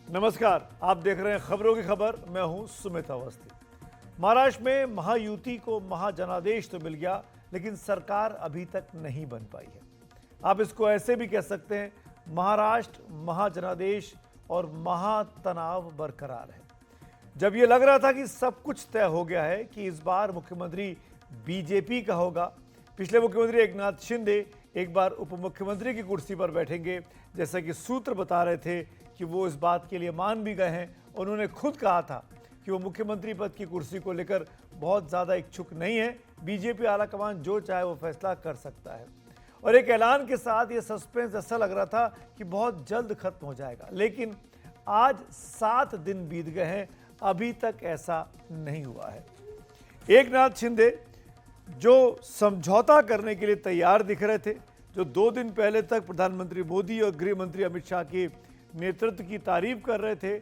नमस्कार, आप देख रहे हैं खबरों की खबर। मैं हूं सुमित अवस्थी। महाराष्ट्र में महायुति को महाजनादेश तो मिल गया, लेकिन सरकार अभी तक नहीं बन पाई है। आप इसको ऐसे भी कह सकते हैं, महाराष्ट्र महाजनादेश और महातनाव बरकरार है। जब ये लग रहा था कि सब कुछ तय हो गया है कि इस बार मुख्यमंत्री बीजेपी का होगा, पिछले मुख्यमंत्री एकनाथ शिंदे एक बार उप मुख्यमंत्री की कुर्सी पर बैठेंगे, जैसा कि सूत्र बता रहे थे कि वो इस बात के लिए मान भी गए हैं। उन्होंने खुद कहा था कि वो मुख्यमंत्री पद की कुर्सी को लेकर बहुत ज़्यादा इच्छुक नहीं है। बीजेपी आलाकमान जो चाहे वो फैसला कर सकता है। और एक ऐलान के साथ ये सस्पेंस ऐसा लग रहा था कि बहुत जल्द खत्म हो जाएगा, लेकिन आज 7 दिन बीत गए हैं, अभी तक ऐसा नहीं हुआ है। एकनाथ शिंदे जो समझौता करने के लिए तैयार दिख रहे थे, जो 2 दिन पहले तक प्रधानमंत्री मोदी और गृह मंत्री अमित शाह के नेतृत्व की तारीफ कर रहे थे,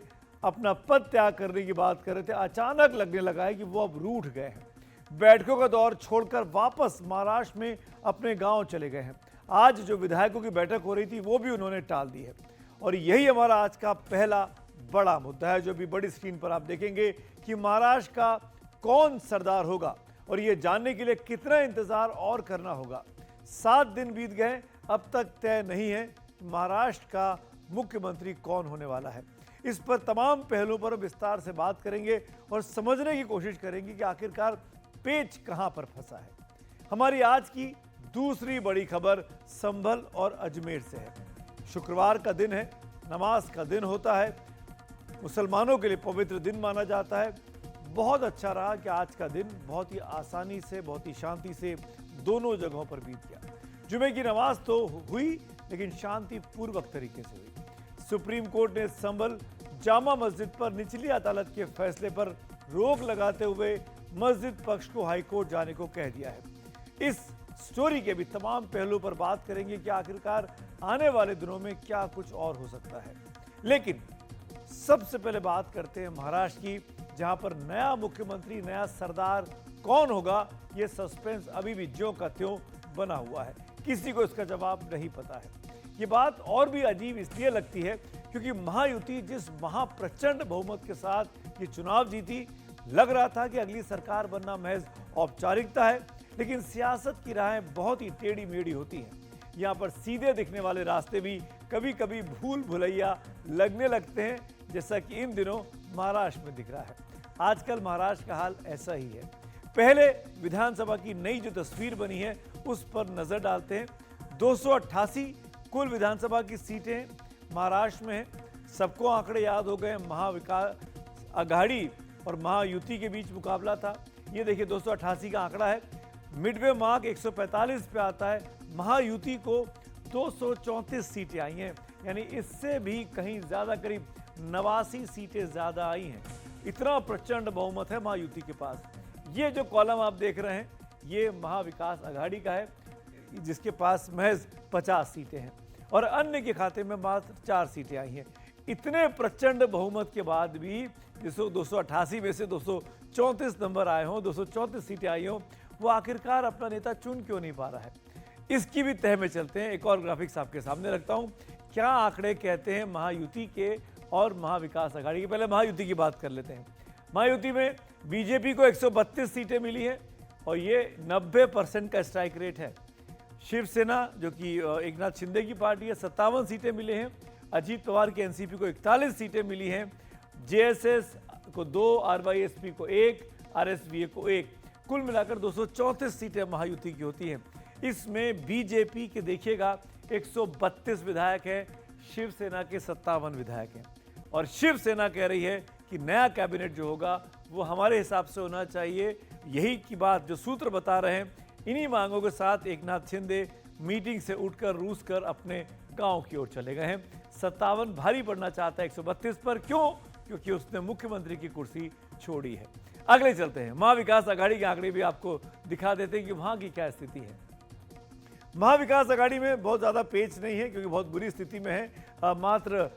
अपना पद त्याग करने की बात कर रहे थे, अचानक लगने लगा है कि वो अब रूठ गए हैं। बैठकों का दौर छोड़कर वापस महाराष्ट्र में अपने गांव चले गए हैं। आज जो विधायकों की बैठक हो रही थी वो भी उन्होंने टाल दी है। और यही हमारा आज का पहला बड़ा मुद्दा है, जो भी बड़ी स्क्रीन पर आप देखेंगे कि महाराष्ट्र का कौन सरदार होगा और ये जानने के लिए कितना इंतजार और करना होगा। 7 दिन बीत गए, अब तक तय नहीं है महाराष्ट्र का मुख्यमंत्री कौन होने वाला है। इस पर तमाम पहलुओं पर विस्तार से बात करेंगे और समझने की कोशिश करेंगे कि आखिरकार पेच कहां पर फंसा है। हमारी आज की दूसरी बड़ी खबर संभल और अजमेर से है। शुक्रवार का दिन है, नमाज का दिन होता है, मुसलमानों के लिए पवित्र दिन माना जाता है। बहुत अच्छा रहा कि आज का दिन बहुत ही आसानी से, बहुत ही शांति से दोनों जगहों पर बीत गया। जुमे की नमाज तो हुई, लेकिन शांति पूर्वक तरीके से हुई। सुप्रीम कोर्ट ने संभल जामा मस्जिद पर निचली अदालत के फैसले पर रोक लगाते हुए मस्जिद पक्ष को हाईकोर्ट जाने को कह दिया है। इस स्टोरी के भी तमाम पहलुओं पर बात करेंगे कि आखिरकार आने वाले दिनों में क्या कुछ और हो सकता है। लेकिन सबसे पहले बात करते हैं महाराष्ट्र की, जहां पर नया मुख्यमंत्री, नया सरदार कौन होगा, यह सस्पेंस अभी भी ज्यों का त्यों बना हुआ है। किसी को इसका जवाब नहीं पता है। ये बात और भी अजीब इसलिए लगती है क्योंकि महायुति जिस महाप्रचंड बहुमत के साथ ये चुनाव जीती, लग रहा था कि अगली सरकार बनना महज औपचारिकता है। लेकिन सियासत की राहें बहुत ही टेढ़ी मेढ़ी होती हैं। यहाँ पर सीधे दिखने वाले रास्ते भी कभी कभी भूल भुलैया लगने लगते हैं, जैसा कि इन दिनों महाराष्ट्र में दिख रहा है। आजकल महाराष्ट्र का हाल ऐसा ही है। पहले विधानसभा की नई जो तस्वीर बनी है उस पर नजर डालते हैं। 288 कुल विधानसभा की सीटें महाराष्ट्र में हैं। सबको आंकड़े याद हो गए। महाविकास आघाड़ी और महायुति के बीच मुकाबला था। ये देखिए 288 का आंकड़ा है। मिडवे मार्क 145 पे आता है। महायुति को 234 सीटें आई हैं, यानी इससे भी कहीं ज्यादा, करीब 89 सीटें ज्यादा आई हैं। इतना प्रचंड बहुमत है महायुति के पास। ये जो कॉलम आप देख रहे हैं ये महाविकास आघाड़ी का है, जिसके पास महज 50 सीटें हैं और अन्य के खाते में मात्र 4 सीटें आई हैं। इतने प्रचंड बहुमत के बाद भी जिसको 288 में से 234 नंबर आए हों, 234 सीटें आई हों, वो आखिरकार अपना नेता चुन क्यों नहीं पा रहा है। इसकी भी तह में चलते हैं। एक और ग्राफिक्स आपके सामने रखता हूं, क्या आंकड़े कहते हैं महायुति के और महाविकास आघाड़ी के। पहले महायुति की बात कर लेते हैं। महायुति में बीजेपी को 132 सीटें मिली हैं और ये 90% का स्ट्राइक रेट है। शिवसेना जो कि एकनाथ शिंदे की पार्टी है, 57 सीटें मिले हैं। अजीत पवार की एनसीपी को 41 सीटें मिली हैं। जेएसएस को 2, आरवाईएसपी को 1, आरएसवीए को 1, कुल मिलाकर 234 सीटें महायुति की होती हैं। इसमें बीजेपी के देखिएगा 132 विधायक हैं, शिवसेना के 57 विधायक हैं। और शिवसेना कह रही है कि नया कैबिनेट जो होगा वो हमारे हिसाब से होना चाहिए। यही की बात जो सूत्र बता रहे हैं, इन्हीं मांगों के साथ एकनाथ शिंदे मीटिंग से उठकर रूस कर अपने गांव की ओर चले गए हैं। 57 भारी पड़ना चाहता है 132 पर। क्यों? क्योंकि उसने मुख्यमंत्री की कुर्सी छोड़ी है। अगले चलते हैं, महाविकास आघाड़ी के आंकड़े भी आपको दिखा देते हैं कि वहां की क्या स्थिति है। महाविकास आघाड़ी में बहुत ज़्यादा पेच नहीं है क्योंकि बहुत बुरी स्थिति में है। मात्र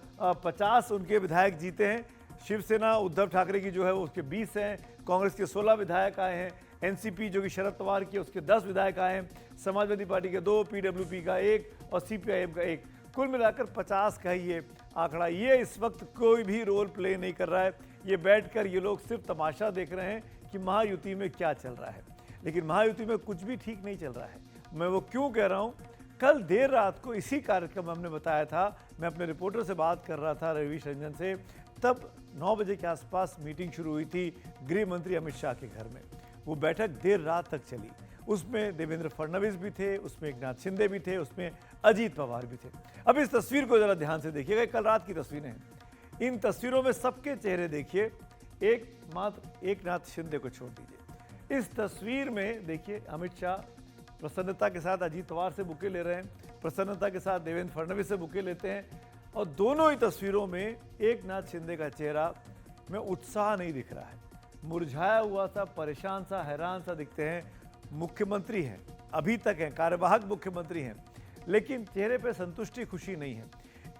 50 उनके विधायक जीते हैं। शिवसेना उद्धव ठाकरे की जो है वो उसके 20 हैं, कांग्रेस के 16 विधायक आए हैं, एनसीपी जो कि शरद पवार की उसके 10 विधायक आए हैं, समाजवादी पार्टी के 2, पीडब्ल्यूपी का 1 और सीपीआईएम का 1, कुल मिलाकर 50 का ही ये आंकड़ा। ये इस वक्त कोई भी रोल प्ले नहीं कर रहा है। ये बैठकर ये लोग सिर्फ तमाशा देख रहे हैं कि महायुति में क्या चल रहा है, लेकिन महायुति में कुछ भी ठीक नहीं चल रहा है। मैं वो क्यों कह रहा हूँ, कल देर रात को इसी कार्यक्रम में हमने बताया था, मैं अपने रिपोर्टर से बात कर रहा था रवीश रंजन से, तब 9 बजे के आसपास मीटिंग शुरू हुई थी गृह मंत्री अमित शाह के घर में। वो बैठक देर रात तक चली। उसमें देवेंद्र फडणवीस भी थे, उसमें एकनाथ शिंदे भी थे, उसमें अजीत पवार भी थे। अब इस तस्वीर को जरा ध्यान से देखिएगा, कल रात की तस्वीरें हैं। इन तस्वीरों में सबके चेहरे देखिए, मात्र एकनाथ शिंदे को छोड़ दीजिए। इस तस्वीर में देखिए अमित शाह प्रसन्नता के साथ अजीत पवार से बुके ले रहे हैं, प्रसन्नता के साथ देवेंद्र फडणवीस से बुके लेते हैं, और दोनों ही तस्वीरों में एकनाथ शिंदे का चेहरा में उत्साह नहीं दिख रहा है। मुरझाया हुआ सा, परेशान सा, हैरान सा दिखते हैं। मुख्यमंत्री हैं, अभी तक हैं, कार्यवाहक मुख्यमंत्री हैं, लेकिन चेहरे पे संतुष्टि, खुशी नहीं है।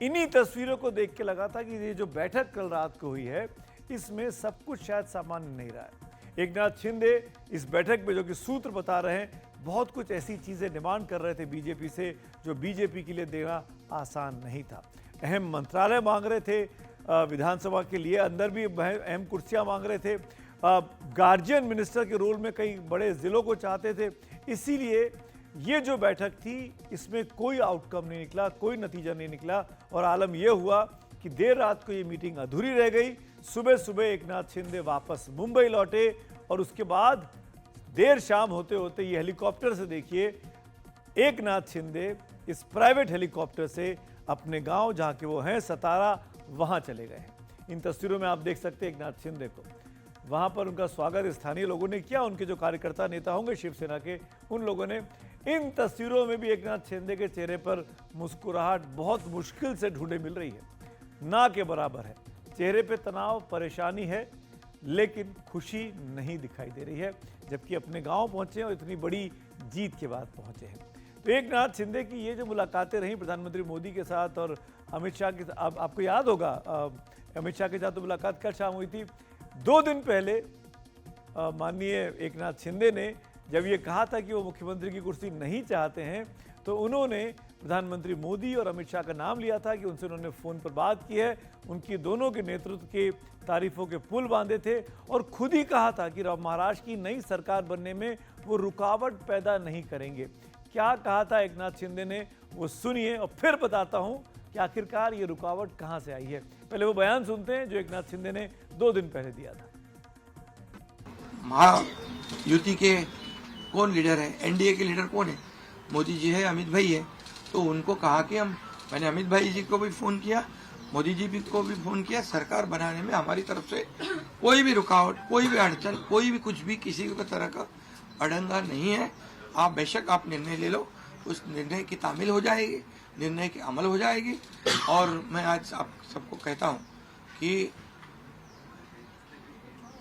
इन्हीं तस्वीरों को देख के लगा था कि ये जो बैठक कल रात को हुई है, इसमें सब कुछ शायद सामान्य नहीं रहा है। एकनाथ शिंदे इस बैठक में, जो कि सूत्र बता रहे हैं, बहुत कुछ ऐसी चीजें डिमांड कर रहे थे बीजेपी से जो बीजेपी के लिए देना आसान नहीं था। अहम मंत्रालय मांग रहे थे, विधानसभा के लिए अंदर भी अहम कुर्सियां मांग रहे थे, गार्जियन मिनिस्टर के रोल में कई बड़े जिलों को चाहते थे। इसीलिए ये जो बैठक थी, इसमें कोई आउटकम नहीं निकला, कोई नतीजा नहीं निकला, और आलम यह हुआ कि देर रात को ये मीटिंग अधूरी रह गई। सुबह सुबह एकनाथ शिंदे वापस मुंबई लौटे, और उसके बाद देर शाम होते होते ये हेलीकॉप्टर से देखिए, एकनाथ शिंदे इस प्राइवेट हेलीकॉप्टर से अपने गांव, जहां के वो हैं सतारा, वहां चले गए हैं। इन तस्वीरों में आप देख सकते हैं एकनाथ शिंदे को। वहां पर उनका स्वागत स्थानीय लोगों ने किया, उनके जो कार्यकर्ता नेता होंगे शिवसेना के, उन लोगों ने। इन तस्वीरों में भी एकनाथ शिंदे के चेहरे पर मुस्कुराहट बहुत मुश्किल से ढूंढे मिल रही है, ना के बराबर है। चेहरे पे तनाव, परेशानी है, लेकिन खुशी नहीं दिखाई दे रही है, जबकि अपने गांव पहुंचे और इतनी बड़ी जीत के बाद पहुंचे हैं। तो एकनाथ शिंदे की ये जो मुलाकातें रहीं प्रधानमंत्री मोदी के साथ और अमित शाह के साथ, आपको याद होगा अमित शाह के साथ तो मुलाकात कल शाम हुई थी। 2 दिन पहले माननीय एकनाथ शिंदे ने जब ये कहा था कि वो मुख्यमंत्री की कुर्सी नहीं चाहते हैं, तो उन्होंने प्रधानमंत्री मोदी और अमित शाह का नाम लिया था कि उनसे उन्होंने फ़ोन पर बात की है, उनकी दोनों के नेतृत्व के तारीफों के पुल बांधे थे, और खुद ही कहा था कि महाराष्ट्र की नई सरकार बनने में वो रुकावट पैदा नहीं करेंगे। क्या कहा था एकनाथ शिंदे ने, वो सुनिए और फिर बताता हूं कि आखिरकार ये रुकावट कहां से आई है। पहले वो बयान सुनते हैं जो एकनाथ शिंदे ने 2 दिन पहले दिया था। महायुति के कौन लीडर है, एनडीए के लीडर कौन है? मोदी जी है, अमित भाई है। तो उनको कहा कि मैंने अमित भाई जी को भी फोन किया, मोदी जी को भी फोन किया, सरकार बनाने में हमारी तरफ से कोई भी रुकावट, कोई भी अड़चन, कोई भी कुछ भी, किसी भी तरह का अड़ंगा नहीं है। आप बेशक आप निर्णय ले लो, उस निर्णय की तामील हो जाएगी, निर्णय की अमल हो जाएगी। और मैं आज आप सबको कहता हूं कि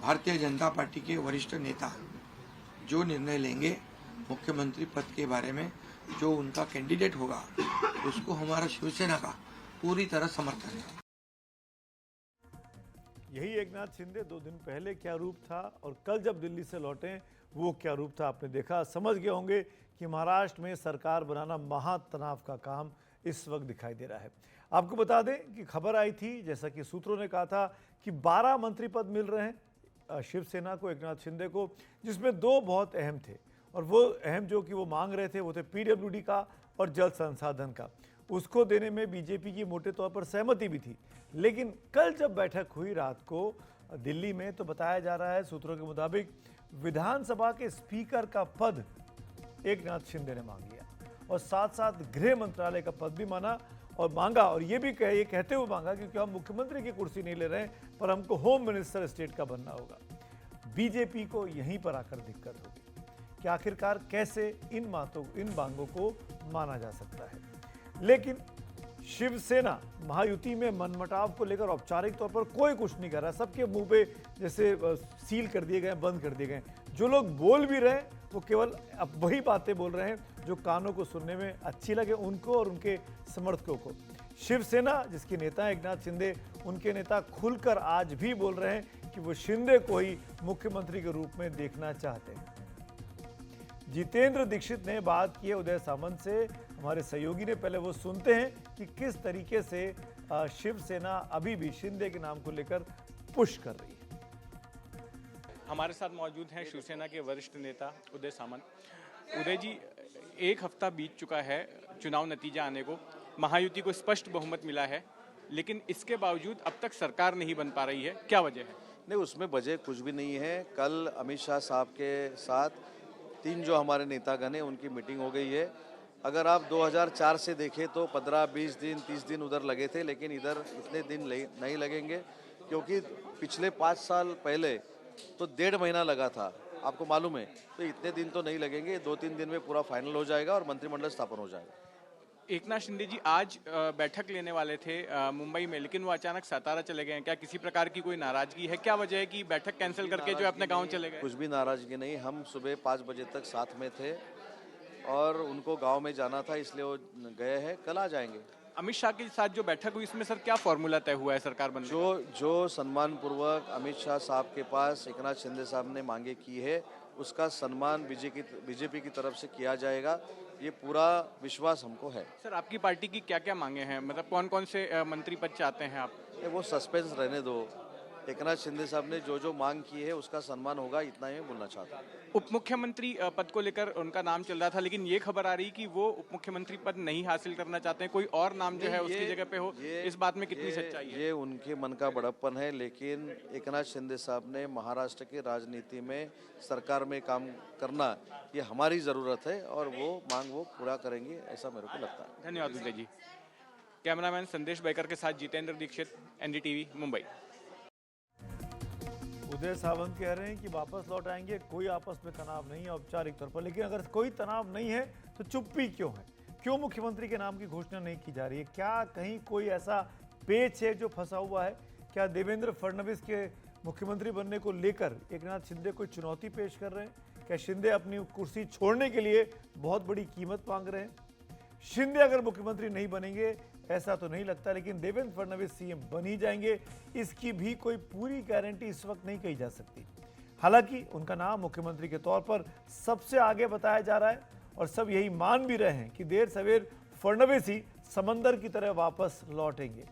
भारतीय जनता पार्टी के वरिष्ठ नेता जो निर्णय लेंगे मुख्यमंत्री पद के बारे में, जो उनका कैंडिडेट होगा, उसको हमारा शिवसेना का पूरी तरह समर्थन है। यही एकनाथ शिंदे 2 दिन पहले क्या रूप था और कल जब दिल्ली से लौटे वो क्या रूप था, आपने देखा, समझ गए होंगे कि महाराष्ट्र में सरकार बनाना महातनाव का काम इस वक्त दिखाई दे रहा है। आपको बता दें कि खबर आई थी, जैसा कि सूत्रों ने कहा था, कि 12 मंत्री पद मिल रहे हैं शिवसेना को, एकनाथ शिंदे को, जिसमें 2 बहुत अहम थे, और वो अहम जो कि वो मांग रहे थे वो थे पीडब्ल्यूडी का और जल संसाधन का। उसको देने में बीजेपी की मोटे तौर पर सहमति भी थी। लेकिन कल जब बैठक हुई रात को दिल्ली में, तो बताया जा रहा है सूत्रों के मुताबिक विधानसभा के स्पीकर का पद एकनाथ शिंदे ने मांग लिया, और साथ साथ गृह मंत्रालय का पद भी मांगा, और ये भी ये कहते हुए मांगा क्योंकि हम मुख्यमंत्री की कुर्सी नहीं ले रहे हैं, पर हमको होम मिनिस्टर स्टेट का बनना होगा। बीजेपी को यहीं पर आकर दिक्कत होगी कि आखिरकार कैसे इन मांगों को माना जा सकता है। लेकिन शिवसेना महायुति में मनमुटाव को लेकर औपचारिक तौर पर कोई कुछ नहीं कर रहा। सबके मुंह पे जैसे सील कर दिए गए, बंद कर दिए गए। जो लोग बोल भी रहे हैं वो केवल अब वही बातें बोल रहे हैं जो कानों को सुनने में अच्छी लगे उनको और उनके समर्थकों को। शिवसेना जिसके नेता हैं एकनाथ शिंदे, उनके नेता खुलकर आज भी बोल रहे हैं कि वो शिंदे को ही मुख्यमंत्री के रूप में देखना चाहते हैं। जितेंद्र दीक्षित ने बात की है उदय सामंत से, हमारे सहयोगी ने। पहले वो सुनते हैं कि किस तरीके से शिवसेना अभी भी शिंदे के नाम को लेकर पुश कर रही है। हमारे साथ मौजूद हैं शिवसेना के वरिष्ठ नेता उदय सामंत। उदय जी, एक हफ्ता बीत चुका है चुनाव नतीजा आने को, महायुति को स्पष्ट बहुमत मिला है, लेकिन इसके बावजूद अब तक सरकार नहीं बन पा रही है, क्या वजह है? नहीं, उसमें वजह कुछ भी नहीं है। कल अमित शाह साहब के साथ 3 जो हमारे नेतागण हैं उनकी मीटिंग हो गई है। अगर आप 2004 से देखें तो 15-20 दिन 30 दिन उधर लगे थे, लेकिन इधर इतने दिन नहीं लगेंगे, क्योंकि पिछले 5 साल पहले तो 1.5 महीना लगा था, आपको मालूम है। तो इतने दिन तो नहीं लगेंगे, 2-3 दिन में पूरा फाइनल हो जाएगा और मंत्रिमंडल स्थापन हो जाएगा। एकनाथ शिंदे जी आज बैठक लेने वाले थे मुंबई में, लेकिन वो अचानक सातारा चले गए हैं। क्या किसी प्रकार की कोई नाराजगी है? क्या वजह है कि बैठक कैंसिल करके जो अपने गांव चले गए? कुछ भी नाराजगी नहीं, हम सुबह 5 बजे तक साथ में थे और उनको गांव में जाना था, इसलिए वो गए हैं, कल आ जाएंगे। अमित शाह के साथ जो बैठक हुई, इसमें सर क्या फॉर्मूला तय हुआ है सरकार बनने का? जो सम्मान पूर्वक अमित शाह साहब के पास एकनाथ शिंदे साहब ने मांगे की है, उसका सम्मान बीजेपी की तरफ से किया जाएगा, ये पूरा विश्वास हमको है। सर, आपकी पार्टी की क्या क्या मांगे हैं? मतलब कौन कौन से मंत्री पद चाहते हैं आप? वो सस्पेंस रहने दो। एकनाथ शिंदे साहब ने जो मांग की है उसका सम्मान होगा, इतना ही बोलना चाहता हूँ। उप मुख्यमंत्री पद को लेकर उनका नाम चल रहा था, लेकिन ये खबर आ रही कि वो उप मुख्यमंत्री पद नहीं हासिल करना चाहते हैं, कोई और नाम जो है उसकी जगह पे हो। इस बात में कितनी सच्चाई है? ये उनके मन का बड़प्पन है, लेकिन एकनाथ शिंदे साहब ने महाराष्ट्र की राजनीति में सरकार में काम करना ये हमारी ज़रूरत है और वो मांग वो पूरा करेंगे, ऐसा मेरे को लगता है। धन्यवाद उदय जी। कैमरामैन संदेश बैकर के साथ जितेंद्र दीक्षित, एनडीटीवी, मुंबई। उदय सावंत कह रहे हैं कि वापस लौट आएंगे, कोई आपस में तनाव नहीं है औपचारिक तौर पर, लेकिन अगर कोई तनाव नहीं है तो चुप्पी क्यों है? क्यों मुख्यमंत्री के नाम की घोषणा नहीं की जा रही है? क्या कहीं कोई ऐसा पेच है जो फंसा हुआ है? क्या देवेंद्र फडणवीस के मुख्यमंत्री बनने को लेकर एकनाथ शिंदे कोई चुनौती पेश कर रहे हैं? क्या शिंदे अपनी कुर्सी छोड़ने के लिए बहुत बड़ी कीमत मांग रहे हैं? शिंदे अगर मुख्यमंत्री नहीं बनेंगे ऐसा तो नहीं लगता, लेकिन देवेंद्र फडणवीस सीएम बन ही जाएंगे, इसकी भी कोई पूरी गारंटी इस वक्त नहीं कही जा सकती। हालांकि उनका नाम मुख्यमंत्री के तौर पर सबसे आगे बताया जा रहा है और सब यही मान भी रहे हैं कि देर सवेर फडणवीस ही समंदर की तरह वापस लौटेंगे।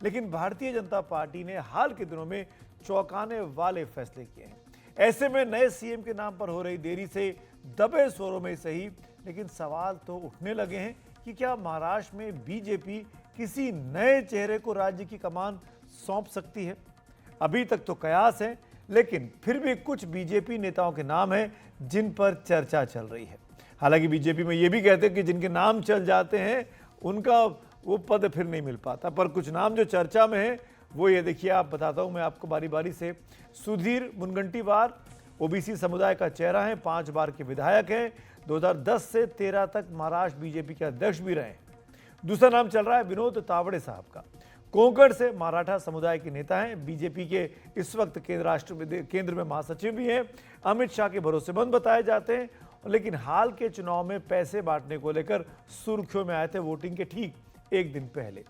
लेकिन भारतीय जनता पार्टी ने हाल के दिनों में चौंकाने वाले फैसले किए हैं। ऐसे में नए सीएम के नाम पर हो रही देरी से दबे स्वरों में सही, लेकिन सवाल तो उठने लगे हैं कि क्या महाराष्ट्र में बीजेपी किसी नए चेहरे को राज्य की कमान सौंप सकती है? अभी तक तो कयास है, लेकिन फिर भी कुछ बीजेपी नेताओं के नाम हैं जिन पर चर्चा चल रही है। हालांकि बीजेपी में ये भी कहते हैं कि जिनके नाम चल जाते हैं उनका वो पद फिर नहीं मिल पाता, पर कुछ नाम जो चर्चा में है वो ये देखिए, आप बताता हूं मैं आपको बारी बारी से। सुधीर मुनगंटीवार ओबीसी समुदाय का चेहरा है, 5 बार के विधायक हैं, 2010 से 13 तक महाराष्ट्र बीजेपी के अध्यक्ष भी रहे। दूसरा नाम चल रहा है विनोद तावड़े साहब का, कोंकण से मराठा समुदाय के नेता हैं, बीजेपी के इस वक्त केंद्र में महासचिव भी हैं, अमित शाह के भरोसेमंद बताए जाते हैं, लेकिन हाल के चुनाव में पैसे बांटने को लेकर सुर्खियों में आए थे वोटिंग के ठीक एक दिन पहले।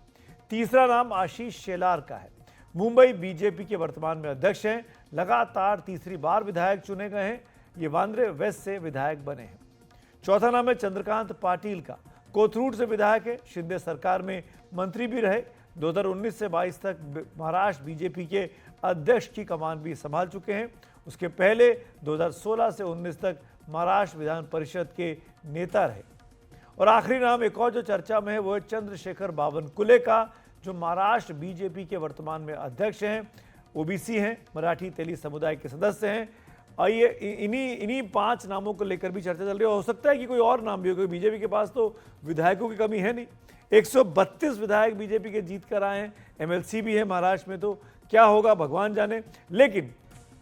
तीसरा नाम आशीष शेलार का है, मुंबई बीजेपी के वर्तमान में अध्यक्ष हैं, लगातार तीसरी बार विधायक चुने गए हैं, ये वांद्रे वेस्ट से विधायक बने हैं। चौथा नाम है चंद्रकांत पाटिल का, कोथरूड से विधायक है, शिंदे सरकार में मंत्री भी रहे, 2019 से 22 तक महाराष्ट्र बीजेपी के अध्यक्ष की कमान भी संभाल चुके हैं। उसके पहले 2016 से 19 तक महाराष्ट्र विधान परिषद के नेता रहे। और आखिरी नाम एक और जो चर्चा में है वो है चंद्रशेखर बावनकुले का, जो महाराष्ट्र बीजेपी के वर्तमान में अध्यक्ष हैं, ओबीसी हैं, मराठी तेली समुदाय के सदस्य हैं। और ये इन्हीं 5 नामों को लेकर भी चर्चा चल रही है। हो सकता है कि कोई और नाम भी हो, क्योंकि बीजेपी के पास तो विधायकों की कमी है नहीं। 132 विधायक बीजेपी के जीत कर आए हैं, एमएलसी भी है महाराष्ट्र में, तो क्या होगा भगवान जाने। लेकिन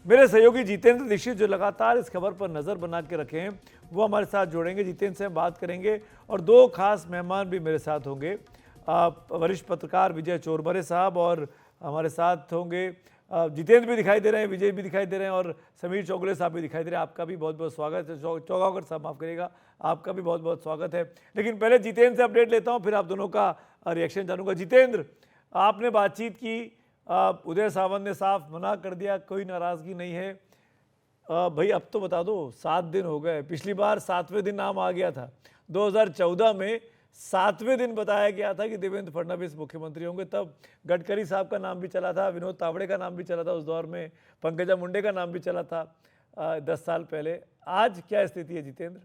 मेरे सहयोगी जितेंद्र दीक्षित जो लगातार इस खबर पर नज़र बना के रखे हैं वो हमारे साथ जोड़ेंगे, जितेंद्र से हम बात करेंगे। और 2 खास मेहमान भी मेरे साथ होंगे, वरिष्ठ पत्रकार विजय चोरबरे साहब, और हमारे साथ होंगे जितेंद्र भी दिखाई दे रहे हैं, विजय भी दिखाई दे रहे हैं, और समीर चौगुले साहब भी दिखाई दे रहे हैं। आपका भी बहुत बहुत स्वागत है, चौगावकर साहब माफ करिएगा, आपका भी बहुत बहुत स्वागत है। लेकिन पहले जितेंद्र से अपडेट लेता हूं, फिर आप दोनों का रिएक्शन जानूंगा। जितेंद्र, आपने बातचीत की, उदय सावंत ने साफ मना कर दिया, कोई नाराजगी नहीं है। भाई अब तो बता दो, 7 दिन हो गए, पिछली बार 7वें दिन नाम आ गया था, 2014 में 7वें दिन बताया गया था कि देवेंद्र फडणवीस मुख्यमंत्री होंगे, तब गडकरी साहब का नाम भी चला था, विनोद तावड़े का नाम भी चला था उस दौर में, पंकजा मुंडे का नाम भी चला था 10 साल पहले। आज क्या स्थिति है जितेंद्र?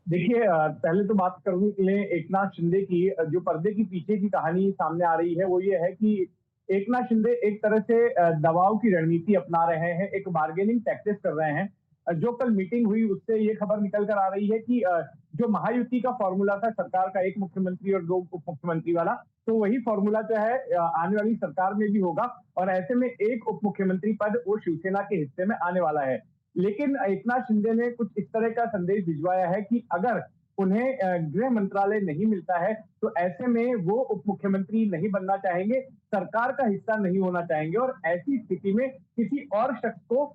देखिए, पहले तो बात करने के लिए एकनाथ शिंदे की, जो पर्दे की पीछे की कहानी सामने आ रही है वो ये है कि एकनाथ शिंदे एक तरह से दबाव की रणनीति अपना रहे हैं, एक बार्गेनिंग टैक्टिस कर रहे हैं। जो कल मीटिंग हुई उससे ये खबर निकल कर आ रही है कि जो महायुति का फॉर्मूला था सरकार का, एक मुख्यमंत्री और 2 उप मुख्यमंत्री वाला, तो वही फॉर्मूला जो है आने वाली सरकार में भी होगा, और ऐसे में एक उप मुख्यमंत्री पद वो शिवसेना के हिस्से में आने वाला है। लेकिन एकनाथ शिंदे ने कुछ इस तरह का संदेश भिजवाया है कि अगर उन्हें गृह मंत्रालय नहीं मिलता है तो ऐसे में वो उप मुख्यमंत्री नहीं बनना चाहेंगे, सरकार का हिस्सा नहीं होना चाहेंगे, और ऐसी स्थिति में किसी और शख्स को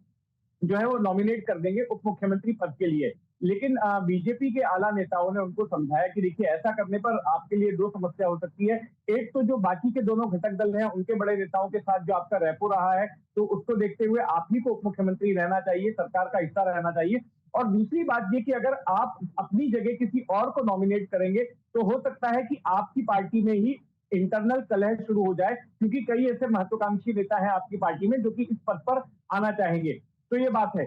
जो है वो नॉमिनेट कर देंगे उप मुख्यमंत्री पद के लिए। लेकिन बीजेपी के आला नेताओं ने उनको समझाया कि देखिए, ऐसा करने पर आपके लिए 2 समस्या हो सकती है। एक तो जो बाकी के दोनों घटक दल हैं उनके बड़े नेताओं के साथ जो आपका रेपो रहा है, तो उसको देखते हुए आप ही को उप मुख्यमंत्री रहना चाहिए, सरकार का हिस्सा रहना चाहिए। और दूसरी बात ये कि अगर आप अपनी जगह किसी और को नॉमिनेट करेंगे तो हो सकता है कि आपकी पार्टी में ही इंटरनल कलह शुरू हो जाए, क्योंकि कई ऐसे महत्वाकांक्षी नेता हैं आपकी पार्टी में जो कि इस पद पर आना चाहेंगे। तो ये बात है।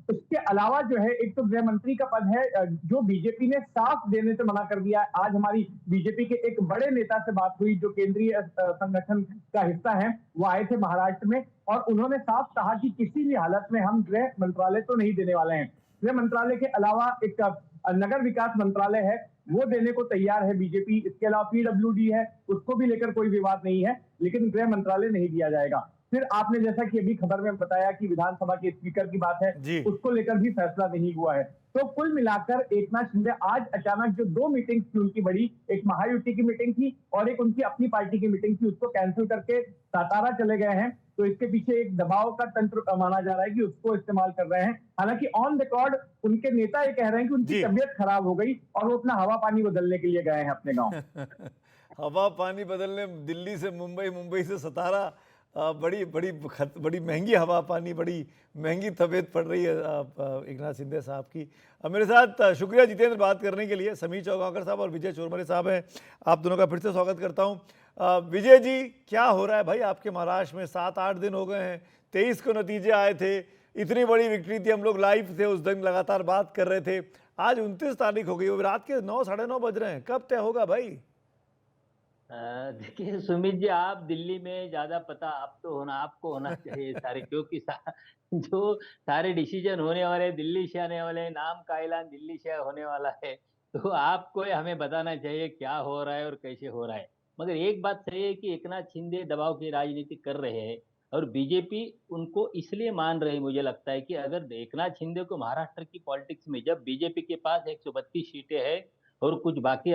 उसके अलावा जो है, एक तो गृह मंत्री का पद है जो बीजेपी ने साफ देने से मना कर दिया है। आज हमारी बीजेपी के एक बड़े नेता से बात हुई जो केंद्रीय संगठन का हिस्सा है, वो आए थे महाराष्ट्र में, और उन्होंने साफ कहा कि किसी भी हालत में हम गृह मंत्रालय तो नहीं देने वाले हैं। गृह मंत्रालय के अलावा एक नगर विकास मंत्रालय है, वो देने को तैयार है बीजेपी। इसके अलावा पीडब्ल्यूडी है, उसको भी लेकर कोई विवाद नहीं है, लेकिन गृह मंत्रालय नहीं दिया जाएगा। फिर आपने जैसा कि अभी खबर में बताया कि विधानसभा के स्पीकर की बात है, उसको लेकर भी फैसला नहीं हुआ है। तो कुल मिलाकर एकनाथ शिंदे आज अचानक जो 2 मीटिंग थी उनकी बड़ी, एक महायुति की मीटिंग थी और एक उनकी अपनी पार्टी की मीटिंग थी, उसको कैंसिल करके सातारा चले गए हैं। तो इसके पीछे एक दबाव का तंत्र माना जा रहा है कि उसको इस्तेमाल कर रहे हैं। हालांकि ऑन रिकॉर्ड उनके नेता ये कह रहे हैं कि उनकी तबियत खराब हो गई और वो अपना हवा पानी बदलने के लिए गए हैं अपने गाँव। हवा पानी बदलने दिल्ली से मुंबई, मुंबई से सतारा, बड़ी महंगी हवा पानी, बड़ी महंगी तबीयत पड़ रही है एकनाथ शिंदे साहब की। मेरे साथ शुक्रिया जितेंद्र बात करने के लिए। समीर चौगांवकर साहब और विजय चोरमले साहब हैं, आप दोनों का फिर से स्वागत करता हूं। विजय जी, क्या हो रहा है भाई आपके महाराष्ट्र में? 7-8 दिन हो गए हैं, 23 को नतीजे आए थे, इतनी बड़ी विक्ट्री थी, हम लोग लाइव थे उस दिन, लगातार बात कर रहे थे। आज 29 तारीख हो गई, वो रात के 9 साढ़े 9 बज रहे हैं, कब तय होगा भाई? देखिए सुमित जी, आप दिल्ली में ज्यादा पता आपको होना चाहिए सारे, क्योंकि जो सारे डिसीजन होने वाले दिल्ली से आने वाले, नाम का ऐलान दिल्ली से होने वाला है, तो आपको हमें बताना चाहिए क्या हो रहा है और कैसे हो रहा है। मगर एक बात सही है कि एकनाथ शिंदे दबाव की राजनीति कर रहे हैं और बीजेपी उनको इसलिए मान रही, मुझे लगता है कि अगर एकनाथ शिंदे को महाराष्ट्र की पॉलिटिक्स में, जब बीजेपी के पास 132 सीटें हैं और कुछ बाकी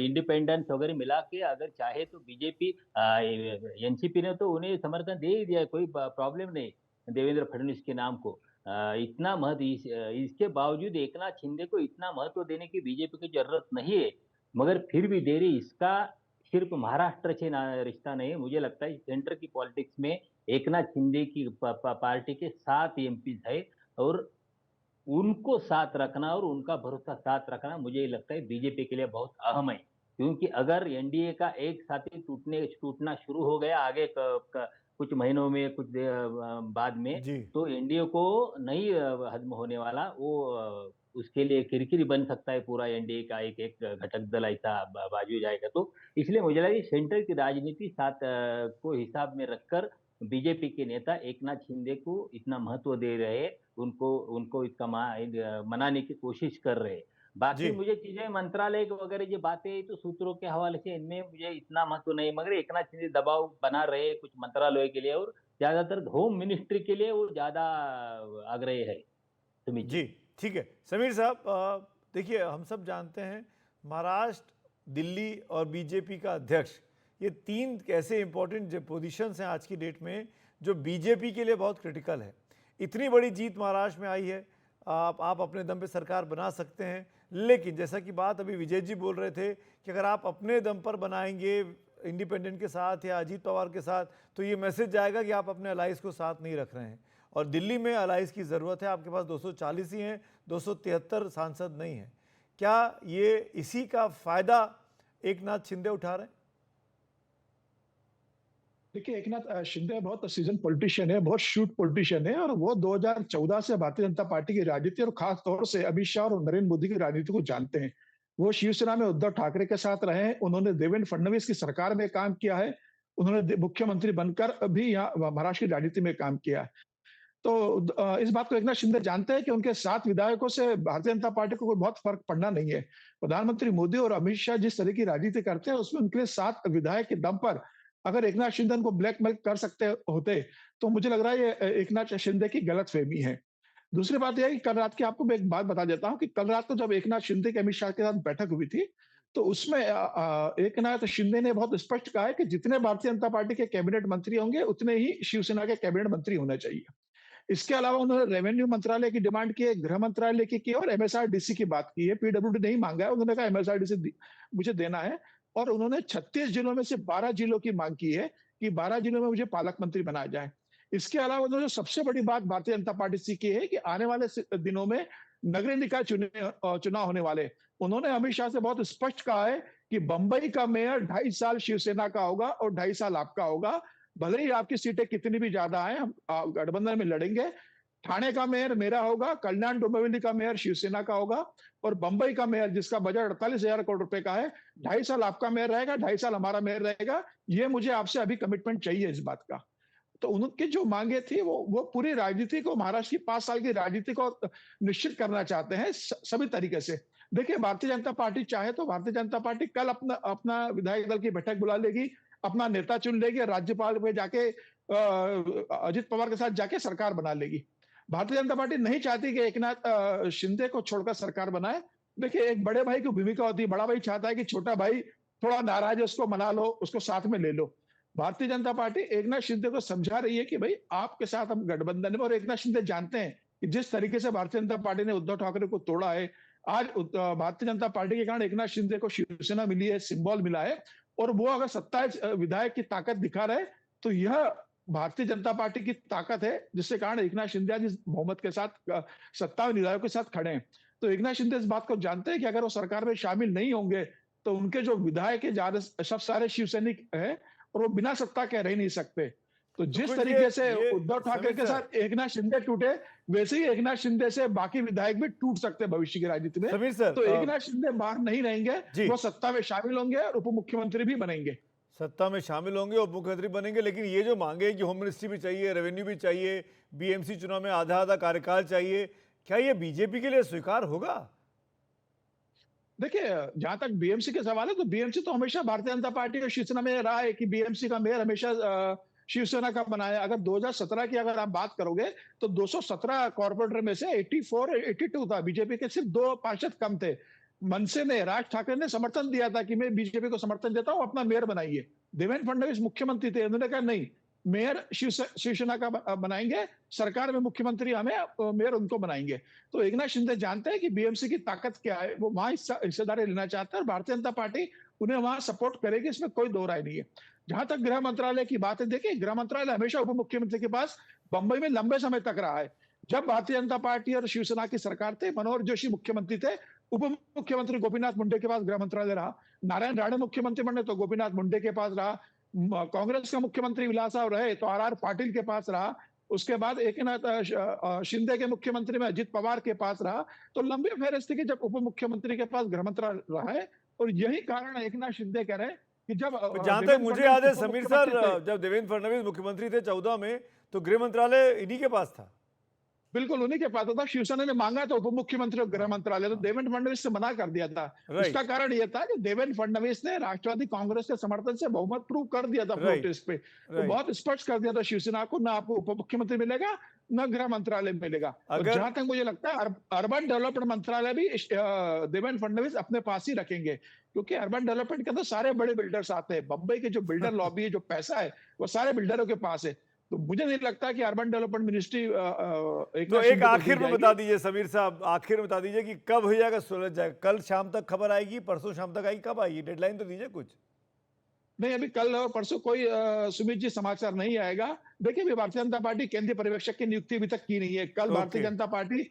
इंडिपेंडेंस वगैरह मिला के अगर चाहे तो बीजेपी, एनसीपी ने तो उन्हें समर्थन दे ही दिया है, कोई प्रॉब्लम नहीं देवेंद्र फडणवीस के नाम को। इतना महत्व इसके बावजूद एकनाथ शिंदे को इतना महत्व देने की बीजेपी की जरूरत नहीं है, मगर फिर भी दे रही। इसका सिर्फ महाराष्ट्र से रिश्ता नहीं है, मुझे लगता है सेंटर की पॉलिटिक्स में एकनाथ शिंदे की पार्टी के 7 एमपी है और उनको साथ रखना और उनका भरोसा साथ रखना मुझे लगता है बीजेपी के लिए बहुत अहम है। क्योंकि अगर एनडीए का एक साथी टूटना शुरू हो गया आगे कुछ महीनों में, कुछ बाद में, तो एनडीए को नहीं हजम होने वाला, वो उसके लिए किरकिरी बन सकता है पूरा एनडीए का एक घटक दल ऐसा बाजू जाएगा। तो इसलिए मुझे लगा सेंटर की राजनीति साथ को हिसाब में रखकर बीजेपी के नेता एकनाथ शिंदे को इतना महत्व दे रहे हैं, उनको इसका मनाने की कोशिश कर रहे हैं। बाकी मुझे चीजें मंत्रालय वगैरह ये बातें तो सूत्रों के हवाले से इनमें मुझे इतना महत्व नहीं, मगर एकनाथ शिंदे दबाव बना रहे हैं कुछ मंत्रालय के लिए और ज्यादातर होम मिनिस्ट्री के लिए वो ज्यादा आग्रही है। जी ठीक है समीर साहब, देखिए हम सब जानते हैं महाराष्ट्र, दिल्ली और बीजेपी का अध्यक्ष, ये 3 ऐसे इंपॉर्टेंट पोजीशंस हैं आज की डेट में जो बीजेपी के लिए बहुत क्रिटिकल है। इतनी बड़ी जीत महाराष्ट्र में आई है, आप अपने दम पे सरकार बना सकते हैं, लेकिन जैसा कि बात अभी विजय जी बोल रहे थे कि अगर आप अपने दम पर बनाएंगे इंडिपेंडेंट के साथ या अजीत पवार के साथ, तो ये मैसेज जाएगा कि आप अपने अलाइज को साथ नहीं रख रहे हैं। और दिल्ली में अलाइज की ज़रूरत है, आपके पास 240 ही हैं, 273 सांसद नहीं हैं। क्या ये इसी का फायदा एक नाथ शिंदे उठा रहे हैं? देखिए, एक नाथ शिंदे बहुत सीजन पॉलिटिशियन है, बहुत शूट पॉलिटिशियन है, और वो 2014 से भारतीय जनता पार्टी की राजनीति और खास तौर से अमित शाह और नरेंद्र मोदी की राजनीति को जानते हैं। वो शिवसेना में उद्धव ठाकरे के साथ रहे हैं, उन्होंने देवेंद्र फडणवीस की सरकार में काम किया है, उन्होंने मुख्यमंत्री बनकर भी यहाँ महाराष्ट्र की राजनीति में काम किया है। तो इस बात को एक नाथ शिंदे जानते हैं कि उनके 7 विधायकों से भारतीय जनता पार्टी को कोई बहुत फर्क पड़ना नहीं है। प्रधानमंत्री मोदी और अमित शाह जिस तरह की राजनीति करते हैं, उसमें उनके लिए 7 विधायक के दम पर अगर एक नाथ शिंदे उनको ब्लैकमेल कर सकते होते, तो मुझे लग रहा है ये एक नाथ शिंदे की गलतफहमी है। दूसरी बात यह है कि कल रात की आपको मैं एक बात बता देता हूँ कि कल रात को जब एक नाथ शिंदे की अमित शाह के साथ बैठक हुई थी, तो उसमें एक नाथ शिंदे ने बहुत स्पष्ट कहा है कि जितने भारतीय जनता पार्टी के कैबिनेट मंत्री होंगे, उतने ही शिवसेना के कैबिनेट मंत्री होने चाहिए। इसके अलावा उन्होंने रेवेन्यू मंत्रालय की डिमांड की है, गृह मंत्रालय की और एमएसआरडीसी की बात की है। पीडब्ल्यूडी नहीं मांगा है, उन्होंने कहा एमएसआरडीसी मुझे देना है। और उन्होंने 36 जिलों में से 12 जिलों की मांग की है कि 12 जिलों में मुझे पालक मंत्री बनाया जाए। इसके अलावा उन्होंने सबसे बड़ी बात भारतीय जनता पार्टी से की है कि आने वाले दिनों में नगरीय निकाय चुनाव होने वाले। उन्होंने अमित शाह से बहुत स्पष्ट कहा है कि बंबई का मेयर 2.5 साल शिवसेना का होगा और 2.5 साल आपका होगा। भले ही आपकी सीटें कितनी भी ज्यादा आए, हम गठबंधन में लड़ेंगे। ठाणे का मेयर मेरा होगा, कल्याण डोंबिवली का मेयर शिवसेना का होगा, और बंबई का मेयर जिसका बजट 48,000 करोड़ रुपए का है, 2.5 साल आपका मेयर रहेगा, 2.5 साल हमारा मेयर रहेगा। ये मुझे आपसे अभी कमिटमेंट चाहिए इस बात का। तो उनकी जो मांगे थी वो पूरी राजनीति को, महाराष्ट्र की 5 साल की राजनीति को निश्चित करना चाहते हैं सभी तरीके से। देखिए, भारतीय जनता पार्टी चाहे तो भारतीय जनता पार्टी कल अपना विधायक दल की बैठक बुला लेगी, अपना नेता चुन लेगी, राज्यपाल पे जाके अजित पवार के साथ जाके सरकार बना लेगी। भारतीय जनता पार्टी नहीं चाहती कि एक नाथ शिंदे को छोड़कर सरकार बनाए। देखिए, एक बड़े भाई की भूमिका होती है, बड़ा भाई चाहता है कि छोटा भाई थोड़ा नाराज है, उसको मना लो, उसको साथ में ले लो। भारतीय जनता पार्टी एक नाथ शिंदे को समझा रही है कि भाई आपके साथ हम गठबंधन में, और एक नाथ शिंदे जानते हैं कि जिस तरीके से भारतीय जनता पार्टी ने उद्धव ठाकरे को तोड़ा है, आज भारतीय जनता पार्टी के कारण एक नाथ शिंदे को शिवसेना मिली है, सिंबल मिला है, और वो अगर 27 विधायक की ताकत दिखा रहे, तो यह भारतीय जनता पार्टी की ताकत है, जिसके कारण एक नाथ शिंदे आज इस बहुमत के साथ 57 विधायकों के साथ खड़े हैं। तो एक नाथ शिंदे इस बात को जानते हैं कि अगर वो सरकार में शामिल नहीं होंगे, तो उनके जो विधायक है सब सारे शिवसैनिक है, और वो बिना सत्ता के रह नहीं सकते। तो जिस कुछ तरीके से ये उद्धव ठाकरे समीर के सर, साथ एक नाथ शिंदे टूटे, वैसे ही एक नाथ शिंदे से बाकी विधायक भी टूट सकते हैं भविष्य की राजनीति में। समीर सर, तो एक नाथ शिंदे बाहर नहीं रहेंगे, जी। वो सत्ता में शामिल होंगे और उप मुख्यमंत्री भी बनेंगे। सत्ता में शामिल होंगे, उप मुख्यमंत्री बनेंगे, लेकिन ये जो मांगे कि होम मिनिस्ट्री भी चाहिए, रेवेन्यू भी चाहिए, बीएमसी चुनाव में आधा आधा कार्यकाल चाहिए, क्या ये बीजेपी के लिए स्वीकार होगा? देखिए, जहां तक बीएमसी के सवाल है, तो बीएमसी तो हमेशा भारतीय जनता पार्टी और शिवसेना में रहा है कि बीएमसी का मेयर हमेशा शिवसेना का बनाया। अगर 2017 की अगर आप बात करोगे, तो 217 कॉर्पोरेटर में से 84 82 था, बीजेपी के सिर्फ 2 पार्षद कम थे। मनसे ने, राज ठाकरे ने समर्थन दिया था कि मैं बीजेपी को समर्थन देता हूं, अपना मेयर बनाइए। देवेंद्र फडणवीस मुख्यमंत्री थे, उन्होंने कहा नहीं, मेयर शिवसेना का बनाएंगे, सरकार में मुख्यमंत्री हमें, मेयर उनको बनाएंगे। तो एक नाथ शिंदे जानते हैं कि बीएमसी की ताकत क्या है, वो वहां हिस्सेदारी लेना चाहते हैं, और भारतीय जनता पार्टी उन्हें वहां सपोर्ट करेगी, इसमें कोई दो राय नहीं है। जहां तक गृह मंत्रालय की बात है, देखिए, गृह मंत्रालय हमेशा उप मुख्यमंत्री के पास बंबई में लंबे समय तक रहा है। जब भारतीय जनता पार्टी और शिवसेना की सरकार थे, मनोहर जोशी मुख्यमंत्री थे, उप मुख्यमंत्री गोपीनाथ मुंडे के पास गृह मंत्रालय रहा। नारायण राणे मुख्यमंत्री बने तो गोपीनाथ मुंडे के पास रहा। कांग्रेस का मुख्यमंत्री विलास साहब रहे तो आर पाटिल के पास रहा। उसके बाद एक नाथ शिंदे के मुख्यमंत्री में अजित पवार के पास रहा। तो लंबी फेहरिस्त की जब उप मुख्यमंत्री के पास गृह मंत्रालय रहा है, और यही कारण है एक नाथ शिंदे कह रहे हैं कि जब जहां तक मुझे याद है समीर सर, जब देवेंद्र फडणवीस मुख्यमंत्री थे 14 में, तो गृह मंत्रालय इन्हीं के पास था। बिल्कुल उन्हीं के पास था। शिवसेना ने मांगा था उप मुख्यमंत्री और गृह मंत्रालय, तो देवेंद्र फडणवीस से मना कर दिया था। उसका कारण यह था कि देवेंद्र फडणवीस ने राष्ट्रवादी कांग्रेस के समर्थन से बहुमत प्रूव कर दिया था प्रोटेस्ट पे, तो बहुत स्पष्ट कर दिया था शिवसेना को, ना आपको उप मुख्यमंत्री मिलेगा, ना गृह मंत्रालय मिलेगा। जहां तक मुझे लगता है अर्बन डेवलपमेंट मंत्रालय भी देवेंद्र फडणवीस अपने पास ही रखेंगे, क्योंकि अर्बन डेवलपमेंट के अंदर सारे बड़े बिल्डर्स आते हैं। बंबई के जो बिल्डर लॉबी है, जो पैसा है, वो सारे बिल्डरों के पास है। तो मुझे नहीं लगता कि अर्बन डेवलपमेंट मिनिस्ट्री एक आखिर में बता दीजिए समीर साहब, आखिर में बता दीजिए कि कब हो जाएगा, सुलझ जाएगा? कल शाम तक खबर आएगी, परसों शाम तक आएगी, कब आएगी? डेडलाइन तो दीजिए कुछ। नहीं, अभी कल और परसों कोई सुमित जी समाचार नहीं आएगा। देखिए, भारतीय जनता पार्टी केंद्रीय पर्यवेक्षक की नियुक्ति अभी तक की नहीं है। कल भारतीय जनता पार्टी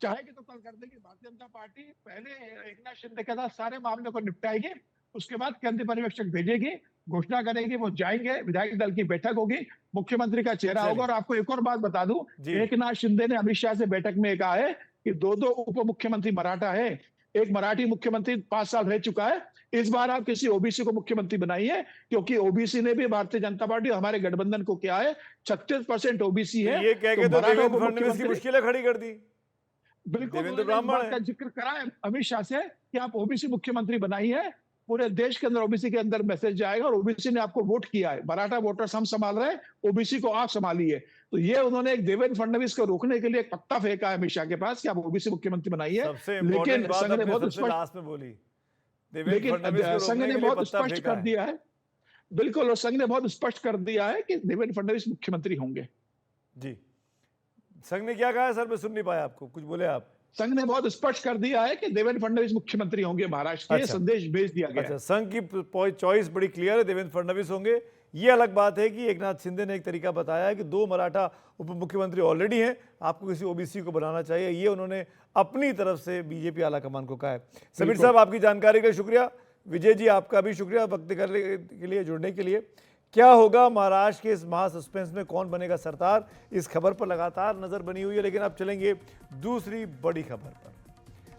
चाहेगी तो कल कर देगी भारतीय जनता पार्टी। पहले एकनाथ शिंदे के साथ सारे मामलों को निपटाएगी, उसके बाद केंद्रीय पर्यवेक्षक भेजेगी, घोषणा करेगी, वो जाएंगे, विधायक दल की बैठक होगी, मुख्यमंत्री का चेहरा होगा। और आपको एक और बात बता दूं, जी। एकनाथ शिंदे ने अमित शाह से बैठक में कहा है कि दो उप मुख्यमंत्री मराठा है, एक मराठी मुख्यमंत्री 5 साल रह चुका है, इस बार आप किसी ओबीसी को मुख्यमंत्री बनाइए, क्योंकि ओबीसी ने भी भारतीय जनता पार्टी हमारे गठबंधन को क्या है, 36% ओबीसी है। ये कह के तो मराठा देवेंद्र फडणवीस की उपमुख्यमंत्री मुश्किलें खड़ी कर दी। बिल्कुल देवेंद्र उन्होंने इस ब्राह्मण बात है। का जिक्र करा है अमित शाह से कि आप ओबीसी मुख्यमंत्री बनाइए, पूरे देश के अंदर ओबीसी के अंदर मैसेज जाएगा और ओबीसी ने आपको वोट किया है, मराठा वोटर्स हम संभाल रहे हैं, ओबीसी को आप संभालिए। तो ये उन्होंने एक देवेंद्र फडणवीस को रोकने के लिए एक पत्ता फेंका है अमित शाह के पास कि आप ओबीसी मुख्यमंत्री बनाइए। सबसे इंपॉर्टेंट लेकिन बात संघ ने आपने बहुत सबसे स्पष्ट लास्ट में बोली, देवेंद्र लेकिन फडणवीस को संघ रोकने ने के लिए बहुत पत्ता स्पष्ट फेंका कर है। दिया है, बिल्कुल, और संघ ने बहुत स्पष्ट कर दिया है कि देवेंद्र फडणवीस मुख्यमंत्री होंगे। जी, संघ ने क्या कहा है सर, मैं सुन नहीं पाया, आपको कुछ बोले आप? संघ ने बहुत स्पष्ट कर दिया है कि देवेंद्र फडणवीस मुख्यमंत्री होंगे महाराष्ट्र के, अच्छा। संदेश भेज दिया गया अच्छा, है। संघ की चॉइस बड़ी क्लियर है, देवेंद्र फडणवीस होंगे। ये अलग बात है कि एकनाथ शिंदे ने एक तरीका बताया है कि 2 मराठा उप मुख्यमंत्री ऑलरेडी हैं, आपको किसी ओबीसी को बनाना चाहिए, ये उन्होंने अपनी तरफ से बीजेपी आलाकमान को कहा है। समीर साहब, आपकी जानकारी के लिए शुक्रिया। विजय जी, आपका भी शुक्रिया वक्त करने के लिए, जुड़ने के लिए। क्या होगा महाराष्ट्र के इस महा सस्पेंस में, कौन बनेगा सरदार, इस खबर पर लगातार नजर बनी हुई है। लेकिन अब चलेंगे दूसरी बड़ी खबर पर।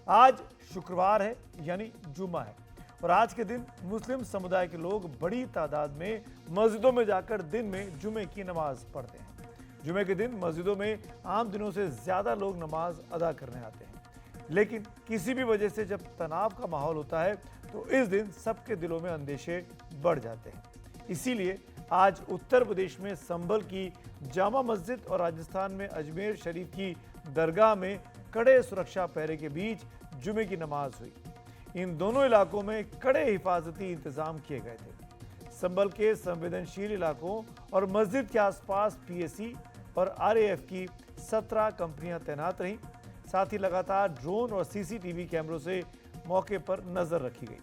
आज शुक्रवार है, यानी जुमा है, और आज के दिन मुस्लिम समुदाय के लोग बड़ी तादाद में मस्जिदों में जाकर दिन में जुमे की नमाज पढ़ते हैं। जुमे के दिन मस्जिदों में आम दिनों से ज्यादा लोग नमाज अदा करने आते हैं, लेकिन किसी भी वजह से जब तनाव का माहौल होता है तो इस दिन सबके दिलों में अंदेशे बढ़ जाते हैं। इसीलिए आज उत्तर प्रदेश में संभल की जामा मस्जिद और राजस्थान में अजमेर शरीफ की दरगाह में कड़े सुरक्षा पहरे के बीच जुमे की नमाज हुई। इन दोनों इलाकों में कड़े हिफाजती इंतजाम किए गए थे। संभल के संवेदनशील इलाकों और मस्जिद के आसपास पीएसी और आरएएफ की 17 कंपनियां तैनात रहीं। साथ ही लगातार ड्रोन और सीसीटीवी कैमरों से मौके पर नजर रखी गई।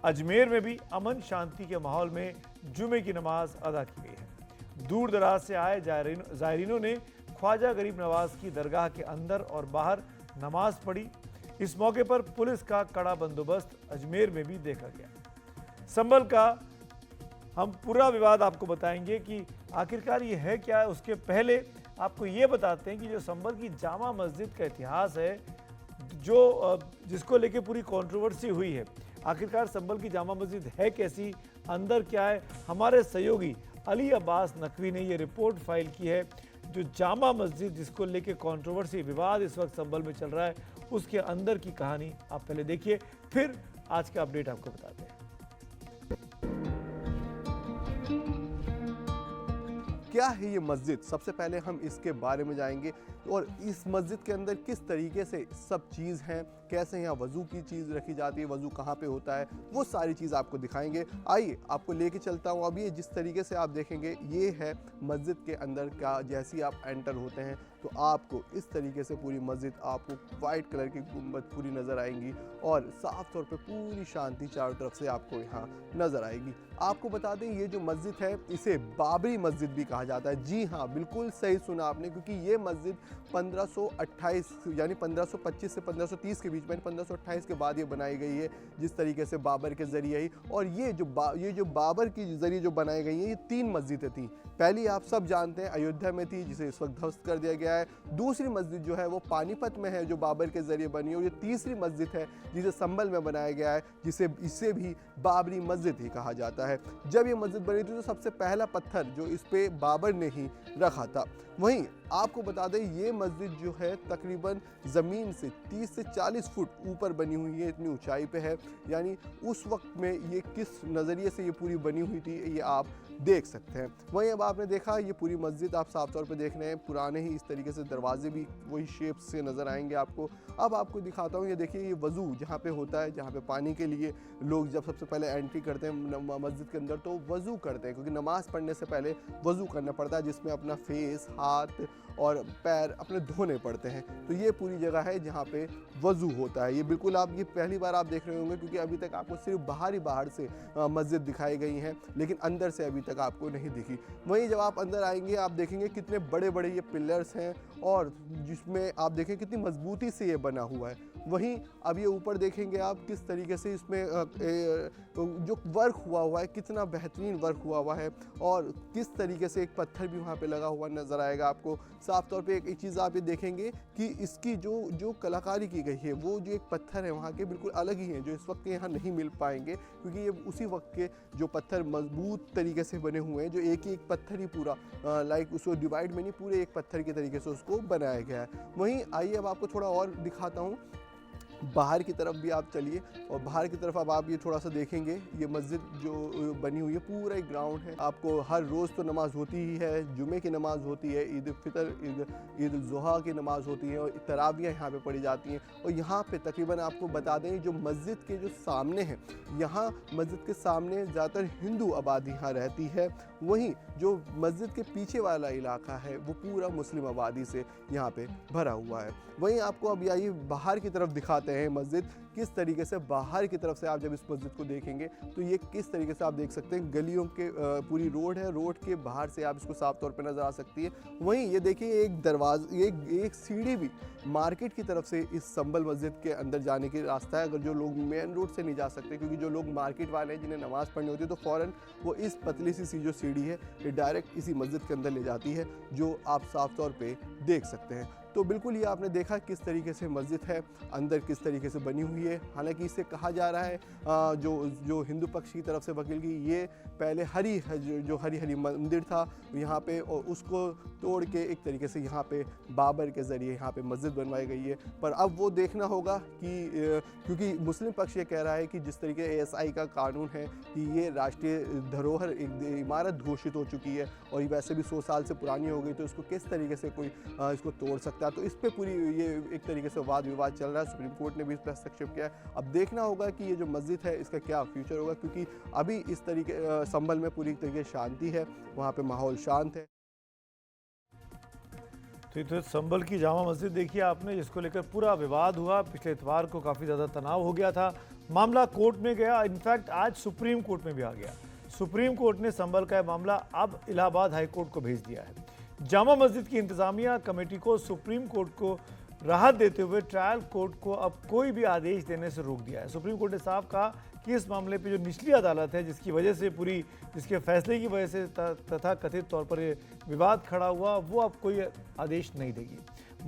अजमेर में भी अमन शांति के माहौल में जुमे की नमाज अदा की गई है। दूर दराज से आए जायरीनों ने ख्वाजा गरीब नवाज की दरगाह के अंदर और बाहर नमाज पढ़ी। इस मौके पर पुलिस का कड़ा बंदोबस्त अजमेर में भी देखा गया। संभल का हम पूरा विवाद आपको बताएंगे कि आखिरकार ये है क्या है। उसके पहले आपको ये बताते हैं कि जो संभल की जामा मस्जिद का इतिहास है, जो जिसको लेके पूरी कंट्रोवर्सी हुई है, आखिरकार संभल की जामा मस्जिद है कैसी, अंदर क्या है। हमारे सहयोगी अली अब्बास नकवी ने ये रिपोर्ट फाइल की है। जो जामा मस्जिद जिसको लेके कंट्रोवर्सी, विवाद इस वक्त संभल में चल रहा है, उसके अंदर की कहानी आप पहले देखिए, फिर आज का अपडेट आपको बताते हैं। क्या है ये मस्जिद, सबसे पहले हम इसके बारे में जाएंगे और इस मस्जिद के अंदर किस तरीके से सब चीज़ हैं, कैसे यहाँ वज़ू की चीज़ रखी जाती है, वज़ू कहाँ पे होता है, वो सारी चीज़ आपको दिखाएंगे। आइए आपको लेके चलता हूँ। अब ये जिस तरीके से आप देखेंगे, ये है मस्जिद के अंदर का। जैसे ही आप एंटर होते हैं तो आपको इस तरीके से पूरी मस्जिद, आपको वाइट कलर की गुंबद पूरी नज़र आएंगी और साफ तौर पे पूरी शांति चारों तरफ से आपको यहाँ नज़र आएगी। आपको बता दें, ये जो मस्जिद है इसे बाबरी मस्जिद भी कहा जाता है। जी हाँ, बिल्कुल सही सुना आपने, क्योंकि ये मस्जिद 1528 यानी 1525 से 1530 के बीच में, 1528 के बाद ये बनाई गई है, जिस तरीके से बाबर के ज़रिए ही। और ये जो बाबर के ज़रिए जो बनाई गई है, ये 3 मस्जिदें थी। पहली आप सब जानते हैं अयोध्या में थी, जिसे इस वक्त ध्वस्त कर दिया गया है। दूसरी मस्जिद जो है वो पानीपत में है, जो बाबर के ज़रिए बनी है। और ये तीसरी मस्जिद है जिसे संभल में बनाया गया है, इसे भी बाबरी मस्जिद ही कहा जाता है। जब ये मस्जिद बनी थी तो सबसे पहला पत्थर जो इस पे बाबर ने ही रखा था। वहीं आपको बता दें, ये मस्जिद जो है तकरीबन ज़मीन से 30 से 40 फुट ऊपर बनी हुई है, इतनी ऊंचाई पे है। यानी उस वक्त में ये किस नज़रिए से ये पूरी बनी हुई थी, ये आप देख सकते हैं। वहीं अब आपने देखा, ये पूरी मस्जिद आप साफ तौर पे देख रहे हैं, पुराने ही इस तरीके से दरवाजे भी वही शेप से नज़र आएंगे आपको। अब आपको दिखाता हूँ, ये देखिए, ये वज़ू जहाँ पे होता है, जहाँ पे पानी के लिए लोग जब सबसे पहले एंट्री करते हैं मस्जिद के अंदर तो वज़ू करते हैं, क्योंकि नमाज़ पढ़ने से पहले वज़ू करना पड़ता है, जिसमें अपना फेस, हाथ और पैर अपने धोने पड़ते हैं। तो ये पूरी जगह है जहाँ पे वज़ू होता है। ये बिल्कुल आप ये पहली बार आप देख रहे होंगे, क्योंकि अभी तक आपको सिर्फ बाहर से मस्जिद दिखाई गई हैं, लेकिन अंदर से अभी तक आपको नहीं दिखी। वहीं जब आप अंदर आएंगे आप देखेंगे कितने बड़े बड़े ये पिलर्स हैं और जिसमें आप देखें कितनी मजबूती से ये बना हुआ है। वहीं अब ये ऊपर देखेंगे आप किस तरीके से इसमें जो वर्क हुआ है कितना बेहतरीन वर्क हुआ है और किस तरीके से एक पत्थर भी वहाँ पे लगा हुआ नज़र आएगा आपको। साफ तौर पे एक चीज़ आप ये देखेंगे कि इसकी जो कलाकारी की गई है वो जो एक पत्थर है वहाँ के बिल्कुल अलग ही हैं जो इस वक्त यहाँ नहीं मिल पाएंगे, क्योंकि ये उसी वक्त के जो पत्थर मजबूत तरीके से बने हुए हैं, जो एक एक पत्थर ही पूरा लाइक उसको डिवाइड में नहीं पूरे एक पत्थर के तरीके से उसको बनाया गया है। वहीं आइए अब आपको थोड़ा और दिखाता हूँ, बाहर की तरफ भी आप चलिए और बाहर की तरफ अब आप ये थोड़ा सा देखेंगे ये मस्जिद जो बनी हुई है पूरा एक ग्राउंड है। आपको हर रोज़ तो नमाज होती ही है, जुमे की नमाज होती है, ईद फितर ईद ज़ुहा की नमाज होती है और तरावियाँ यहाँ पे पढ़ी जाती हैं। और यहाँ पे तकरीबन आपको बता दें जो मस्जिद के जो सामने है, यहाँ मस्जिद के सामने ज़्यादातर हिंदू आबादी यहाँ रहती है। वहीं जो मस्जिद के पीछे वाला इलाका है वो पूरा मुस्लिम आबादी से यहाँ पे भरा हुआ है। वहीं आपको अब आइए बाहर की तरफ दिखाते हैं मस्जिद किस तरीके से बाहर की तरफ से आप जब इस मस्जिद को देखेंगे तो ये किस तरीके से आप देख सकते हैं गलियों के पूरी रोड है, रोड के बाहर से आप इसको साफ तौर पे नज़र आ सकती है। वहीं ये देखिए एक दरवाज़ा एक सीढ़ी भी मार्केट की तरफ से इस संबल मस्जिद के अंदर जाने की रास्ता है। अगर जो लोग मेन रोड से नहीं जा सकते, क्योंकि जो लोग मार्केट वाले हैं जिन्हें नमाज़ पढ़नी होती है तो फ़ौरन वो इस पतली सी जो सीढ़ी है ये डायरेक्ट इसी मस्जिद के अंदर ले जाती है, जो आप साफ तौर पे देख सकते हैं। तो बिल्कुल ये आपने देखा किस तरीके से मस्जिद है, अंदर किस तरीके से बनी हुई है। हालांकि इसे कहा जा रहा है जो हिंदू पक्ष की तरफ से वकील की ये पहले जो हरी मंदिर था यहाँ पे और उसको तोड़ के एक तरीके से यहाँ पे बाबर के ज़रिए यहाँ पे मस्जिद बनवाई गई है। पर अब वो देखना होगा कि क्योंकि मुस्लिम पक्ष ये कह रहा है कि जिस तरीके ASI का कानून है कि ये राष्ट्रीय धरोहर एक इमारत घोषित हो चुकी है और ये वैसे भी 100 साल से पुरानी हो गई, तो इसको किस तरीके से कोई इसको तोड़ सकता है। तो इस पे पूरी ये एक तरीके से वाद विवाद चल रहा है। सुप्रीम कोर्ट ने भी इस पर हस्तक्षेप किया है। अब देखना होगा कि ये जो मस्जिद है इसका क्या फ्यूचर होगा, क्योंकि अभी इस तरीके संभल में पूरी तरीके शांति है, वहाँ पे माहौल शांत है। तो संभल की जामा मस्जिद देखिए आपने, जिसको लेकर पूरा विवाद हुआ। पिछले इतवार को काफ़ी ज़्यादा तनाव हो गया था, मामला कोर्ट में गया, इनफैक्ट आज सुप्रीम कोर्ट में भी आ गया। सुप्रीम कोर्ट ने संभल का मामला अब इलाहाबाद हाई कोर्ट को भेज दिया है। जामा मस्जिद की इंतजामिया कमेटी को सुप्रीम कोर्ट को राहत देते हुए ट्रायल कोर्ट को अब कोई भी आदेश देने से रोक दिया है। सुप्रीम कोर्ट ने साफ कहा कि इस मामले पे जो निचली अदालत है जिसके फैसले की वजह से तथा कथित तौर पर ये विवाद खड़ा हुआ, वो अब कोई आदेश नहीं देगी।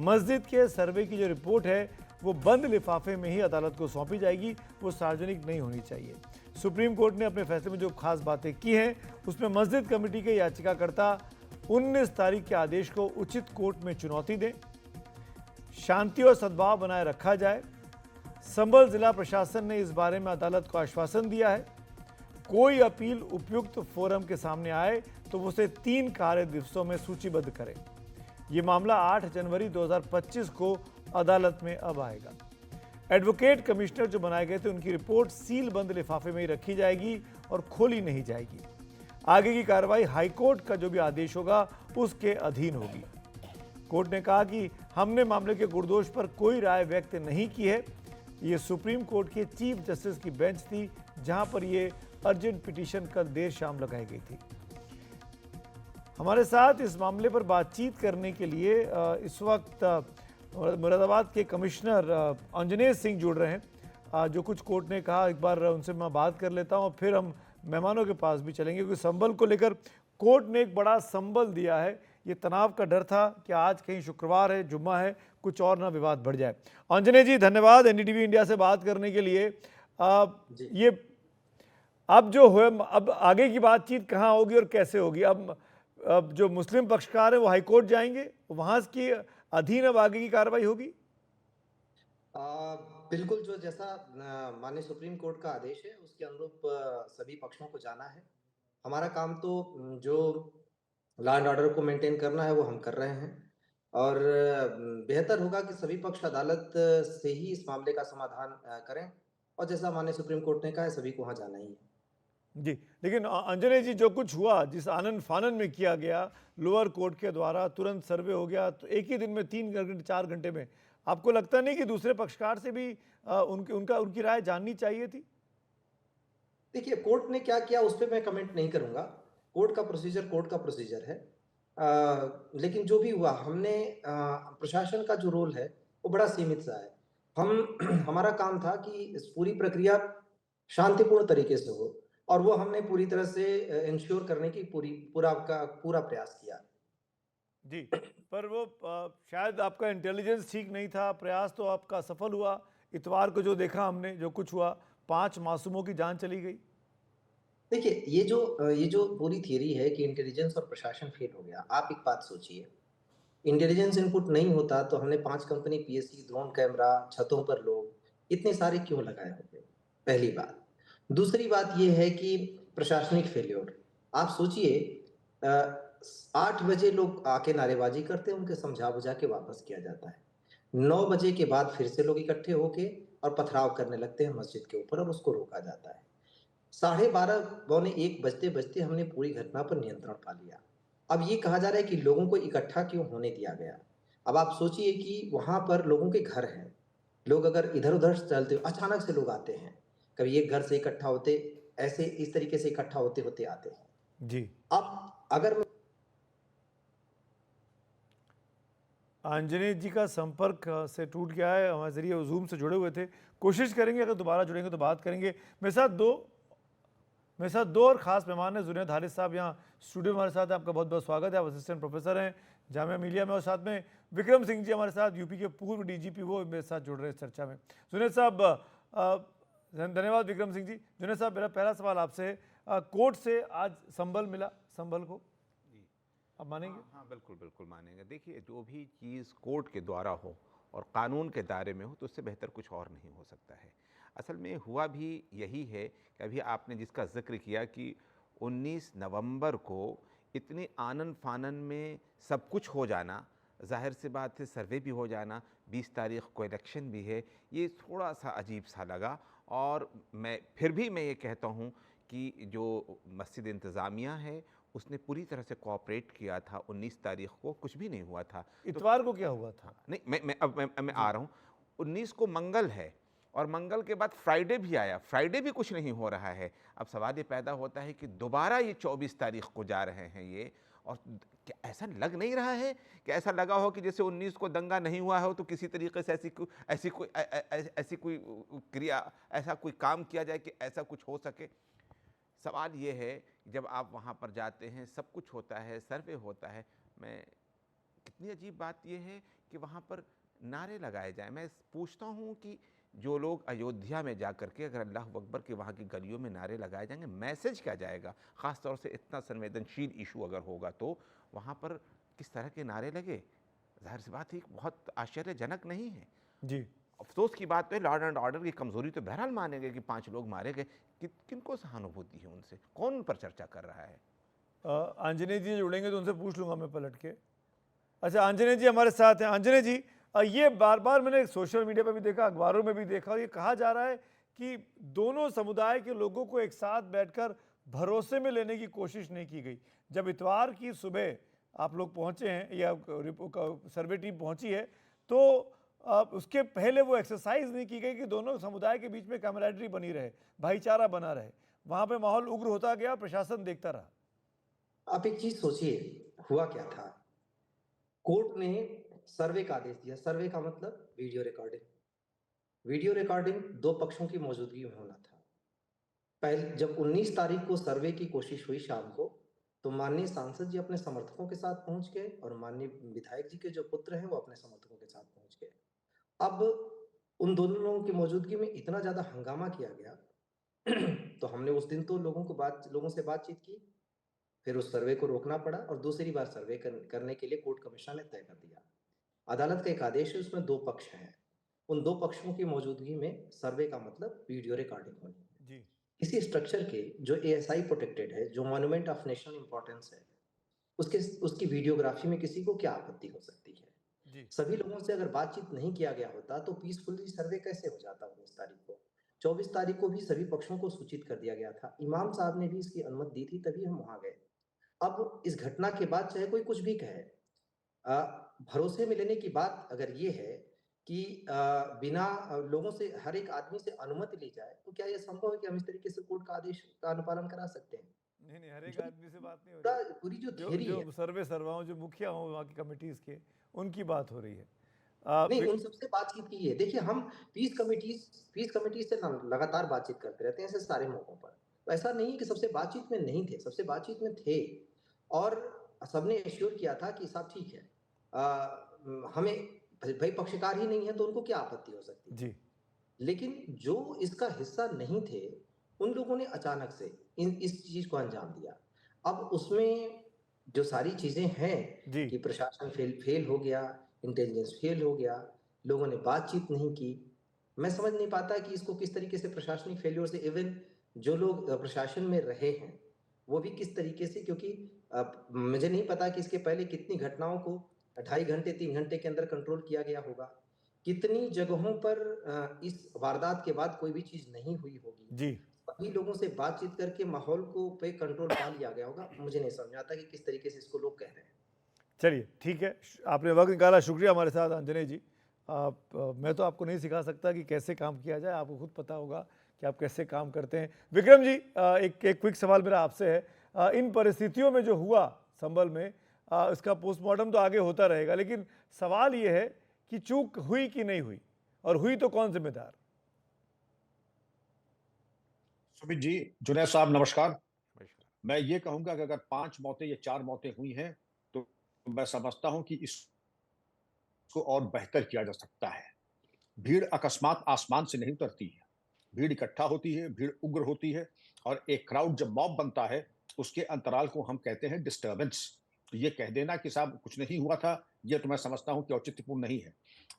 मस्जिद के सर्वे की जो रिपोर्ट है वो बंद लिफाफे में ही अदालत को सौंपी जाएगी, वो सार्वजनिक नहीं होनी चाहिए। सुप्रीम कोर्ट ने अपने फैसले में जो खास बातें की हैं उसमें मस्जिद कमेटी के याचिकाकर्ता 19 तारीख के आदेश को उचित कोर्ट में चुनौती दें, शांति और सद्भाव बनाए रखा जाए। संभल जिला प्रशासन ने इस बारे में अदालत को आश्वासन दिया है, कोई अपील उपयुक्त फोरम के सामने आए तो उसे 3 कार्य दिवसों में सूचीबद्ध करें। यह मामला 8 जनवरी 2025 को अदालत में अब आएगा। एडवोकेट कमिश्नर जो बनाए गए थे उनकी रिपोर्ट सील बंद लिफाफे में ही रखी जाएगी और खोली नहीं जाएगी। आगे की कार्रवाई हाईकोर्ट का जो भी आदेश होगा उसके अधीन होगी। कोर्ट ने कहा कि हमने मामले के गुणदोष पर कोई राय व्यक्त नहीं की है। ये सुप्रीम कोर्ट के चीफ जस्टिस की बेंच थी जहां पर ये अर्जेंट पिटीशन कल देर शाम लगाई गई थी। हमारे साथ इस मामले पर बातचीत करने के लिए इस वक्त मुरादाबाद के कमिश्नर अंजनेय सिंह जुड़ रहे हैं। जो कुछ कोर्ट ने कहा एक बार उनसे मैं बात कर लेता हूं, फिर हम मेहमानों के पास भी चलेंगे, क्योंकि संभल को लेकर कोर्ट ने एक बड़ा संबल दिया है। ये तनाव का डर था कि आज कहीं शुक्रवार है, जुम्मा है, कुछ और ना विवाद बढ़ जाए। अंजनेय जी धन्यवाद NDTV इंडिया से बात करने के लिए। ये अब जो हुए, अब आगे की बातचीत कहाँ होगी और कैसे होगी? अब जो मुस्लिम पक्षकार है वो हाईकोर्ट जाएंगे, वहाँ की अधीन अब आगे की कार्रवाई होगी? बिल्कुल, जो जैसा माननीय सुप्रीम कोर्ट का आदेश है उसके अनुरूप सभी पक्षों को जाना है। हमारा काम तो जो लॉ एंड ऑर्डर को मेंटेन करना है वो हम कर रहे हैं और बेहतर होगा कि सभी पक्ष अदालत से ही इस मामले का समाधान करें और जैसा माननीय सुप्रीम कोर्ट ने कहा है सभी को वहाँ जाना ही है। जी, लेकिन अंजनेय जी जो कुछ हुआ, जिस आनन फानन में किया गया लोअर कोर्ट के द्वारा, तुरंत सर्वे हो गया तो एक ही दिन में 3 घंटे 4 घंटे में, आपको लगता नहीं कि दूसरे पक्षकार से भी उनकी राय जाननी चाहिए थी? देखिए, कोर्ट ने क्या किया उस पर मैं कमेंट नहीं करूंगा। कोर्ट का प्रोसीजर है। लेकिन जो भी हुआ हमने प्रशासन का जो रोल है वो बड़ा सीमित सा है। हम हमारा काम था कि इस पूरी प्रक्रिया शांतिपूर्ण तरीके से हो और वो हमने पूरी तरह से इंश्योर करने की पूरा प्रयास किया। जी, पर वो शायद आपका इंटेलिजेंस ठीक नहीं था, प्रयास तो आपका सफल हुआ। इतवार को जो देखा हमने, जो कुछ हुआ, 5 मासूमों की जान चली गई। देखिए, ये जो पूरी थियरी है कि इंटेलिजेंस और प्रशासन फेल हो गया, आप एक बात सोचिए, इंटेलिजेंस इनपुट नहीं होता तो हमने 5 कंपनी पीएससी, ड्रोन कैमरा, छतों पर लोग, इतने सारे क्यों लगाए होंगे? पहली बात। दूसरी बात ये है कि प्रशासनिक फेल्योर। आप सोचिए, अ, 8 बजे लोग आके नारेबाजी करते हैं, उनके समझा-बुझा के वापस किया जाता है। 9 बजे के बाद फिर से लोग इकट्ठे होके और पथराव करने लगते हैं मस्जिद के ऊपर और उसको रोका जाता है। 12:30 पौने 1 बजते-बजते हमने पूरी घटना पर नियंत्रण पा लिया। अब ये कहा जा रहा है कि लोगों को इकट्ठा क्यों होने दिया गया? अब आप सोचिए कि वहाँ पर लोगों के घर हैं। लोग अगर इधर-उधर चलते अचानक से लोग आते हैं। कभी एक घर से इकट्ठा होते ऐसे इस तरीके से इकट्ठा होते-होते आते हैं। जी, अब अगर मैं आंजनेय जी का संपर्क से टूट गया है, हमारे ज़रिए वो ज़ूम से जुड़े हुए थे। कोशिश करेंगे, अगर दोबारा जुड़ेंगे तो बात करेंगे। मेरे साथ दो और ख़ास मेहमान हैं। जुनैद हारिस साहब यहाँ स्टूडियो में हमारे साथ हैं, आपका बहुत बहुत स्वागत है। आप असिस्टेंट प्रोफेसर हैं जामिया मिलिया में, और साथ में विक्रम सिंह जी हमारे साथ, यूपी के पूर्व डीजीपी, वो मेरे साथ जुड़ रहे हैं इस चर्चा में। जुनैद साहब, धन्यवाद। विक्रम सिंह जी, जुनैद साहब, मेरा पहला सवाल आपसे है, कोर्ट से आज संबल मिला, संबल को आप मानेंगे? हाँ, बिल्कुल बिल्कुल मानेंगे। देखिए, जो भी चीज़ कोर्ट के द्वारा हो और कानून के दायरे में हो तो उससे बेहतर कुछ और नहीं हो सकता है। असल में हुआ भी यही है कि अभी आपने जिसका ज़िक्र किया कि 19 नवंबर को इतनी आनन फानन में सब कुछ हो जाना, ज़ाहिर सी बात है सर्वे भी हो जाना, 20 तारीख को इलेक्शन भी है, ये थोड़ा सा अजीब सा लगा। और फिर भी मैं ये कहता हूँ कि जो मस्जिद इंतज़ामिया है उसने पूरी तरह से कोऑपरेट किया था। 19 तारीख को कुछ भी नहीं हुआ था। इतवार को क्या हुआ था? नहीं, मैं आ रहा हूँ। 19 को मंगल है और मंगल के बाद फ्राइडे भी आया, फ्राइडे भी कुछ नहीं हो रहा है। अब सवाल ये पैदा होता है कि दोबारा ये 24 तारीख को जा रहे हैं ये, और क्या ऐसा लग नहीं रहा है कि ऐसा लगा हो कि जैसे 19 को दंगा नहीं हुआ हो तो किसी तरीके से ऐसी कोई क्रिया, ऐसा कोई काम किया जाए कि ऐसा कुछ हो सके। सवाल ये है, जब आप वहाँ पर जाते हैं, सब कुछ होता है, सर्वे होता है, मैं कितनी अजीब बात यह है कि वहाँ पर नारे लगाए जाएं। मैं पूछता हूँ कि जो लोग अयोध्या में जा कर के अगर अल्लाह अकबर के वहाँ की गलियों में नारे लगाए जाएंगे, मैसेज क्या जाएगा? ख़ास तौर से इतना संवेदनशील इशू अगर होगा तो वहाँ पर किस तरह के नारे लगे? ज़ाहिर सी बात है, बहुत आश्चर्यजनक नहीं है। जी, अफसोस की बात है, लॉ एंड ऑर्डर की कमज़ोरी तो बहरहाल मानेंगे कि 5 लोग मारे गए, किनको सहानुभूति है उनसे? कौन उन पर चर्चा कर रहा है? आंजनेय जी जुड़ेंगे तो उनसे पूछ लूँगा मैं पलट के। अच्छा, आंजनेय जी हमारे साथ हैं। आंजनेय जी, ये बार बार मैंने सोशल मीडिया पर भी देखा, अखबारों में भी देखा, और ये कहा जा रहा है कि दोनों समुदाय के लोगों को एक साथ बैठकर भरोसे में लेने की कोशिश नहीं की गई। जब इतवार की सुबह आप लोग पहुंचे हैं या सर्वे टीम पहुंची है, तो उसके पहले वो एक्सरसाइज नहीं की गई कि दोनों समुदाय के बीच में कैमराडरी बनी रहे, भाईचारा बना रहे। वहाँ पे माहौल उग्र होता गया, प्रशासन देखता रहा। आप एक चीज़ सोचिए, हुआ क्या था? कोर्ट ने सर्वे का आदेश दिया। सर्वे का मतलब वीडियो रिकॉर्डिंग। वीडियो रिकॉर्डिंग 2 पक्षों की मौजूदगी में होना था। पहले जब 19 तारीख को सर्वे की कोशिश हुई शाम को, तो माननीय सांसद जी अपने समर्थकों के साथ पहुँच गए और माननीय विधायक जी के जो पुत्र हैं, वो अपने समर्थकों के साथ पहुँच गए। अब उन दोनों लोगों की मौजूदगी में इतना ज़्यादा हंगामा किया गया, तो हमने उस दिन तो लोगों से बातचीत की, फिर उस सर्वे को रोकना पड़ा और दूसरी बार सर्वे करने के लिए कोर्ट कमिश्नर ने तय कर दिया। अदालत का एक आदेश है, उसमें 2 पक्ष हैं। उन 2 पक्षों की मौजूदगी में सर्वे का मतलब वीडियो रिकॉर्डिंग होनी है। जी, इसी स्ट्रक्चर के जो एएसआई प्रोटेक्टेड है, जो मॉन्यूमेंट ऑफ नेशनल इंपॉर्टेंस है, उसकी वीडियोग्राफी में किसी को क्या आपत्ति हो सकती है? जी, सभी लोगों से अगर बातचीत नहीं किया गया होता तो पीसफुली सर्वे कैसे हो जाता 19 तारीख को? 24 तारीख को भी सभी पक्षों को सूचित कर दिया गया था। इमाम साहब ने भी इसकी अनुमति दी थी, तभी हम वहाँ गए। अब इस घटना के बाद चाहे कोई कुछ भी कहे, भरोसे में लेने की बात अगर ये है कि बिना लोगों से, हर एक आदमी से अनुमति ली जाए, तो क्या ये संभव है कि हम इस तरीके से कोर्ट का आदेश का अनुपालन करा सकते हैं? नहीं, हर एक जो आदमी से बात नहीं हो रही। पूरी जो थ्योरी है, जो सर्वे सर्वाओं जो मुखिया हों वहाँ की कमिटीज के, उनकी बात हो रही है। नहीं उन सबसे बातचीत की है। देखिए हम पीस कमिटी से लगातार बातचीत करते रहते हैं ऐसे सारे मौकों पर। तो ऐसा नहीं है कि सबसे बातचीत में नहीं थे, सबसे बातचीत में थे और सबने एश्योर किया था कि साहब ठीक है, हमें भाई पक्षकार ही नहीं है तो उनको क्या आपत्ति हो सकती है। जी लेकिन जो इसका हिस्सा नहीं थे, उन लोगों ने अचानक से इस चीज को अंजाम दिया। अब उसमें जो सारी चीजें हैं जी कि प्रशासन फेल हो गया, इंटेलिजेंस फेल हो गया, लोगों ने बातचीत नहीं की। मैं समझ नहीं पाता कि इसको किस तरीके से प्रशासनिक फेल्योर से इवन जो लोग प्रशासन में रहे हैं, वो भी किस तरीके से, क्योंकि मुझे नहीं पता कि इसके पहले कितनी घटनाओं को 2.5 घंटे 3 घंटे के अंदर कंट्रोल किया गया होगा। कितनी जगहों पर इस वारदात के बाद कोई भी चीज नहीं हुई होगी। जी सभी लोगों से बातचीत करके माहौल को पे कंट्रोल पा लिया गया होगा। मुझे नहीं समझ आता कि किस तरीके से इसको लोग कह रहे हैं। चलिए ठीक है, आपने वक्त निकाला, शुक्रिया हमारे साथ अंजनी जी। मैं तो आपको नहीं सिखा सकता कि कैसे काम किया जाए, आपको खुद पता होगा कि आप कैसे काम करते हैं। विक्रम जी, एक क्विक सवाल मेरा आपसे है, इन परिस्थितियों में जो हुआ संभल में, इसका पोस्टमार्टम तो आगे होता रहेगा, लेकिन सवाल ये है कि चूक हुई कि नहीं हुई, और हुई तो कौन जिम्मेदार? सुमित जी, जुनैद साहब नमस्कार। मैं ये कहूंगा कि अगर 5 मौतें या 4 मौतें हुई हैं तो मैं समझता हूं कि इसको और बेहतर किया जा सकता है। भीड़ अकस्मात आसमान से नहीं उतरती है, भीड़ इकट्ठा होती है, भीड़ उग्र होती है, और एक क्राउड जब मॉब बनता है उसके अंतराल को हम कहते हैं डिस्टर्बेंस। ये कह देना कि साहब कुछ नहीं हुआ था, ये तो मैं समझता हूं कि औचित्यपूर्ण नहीं है।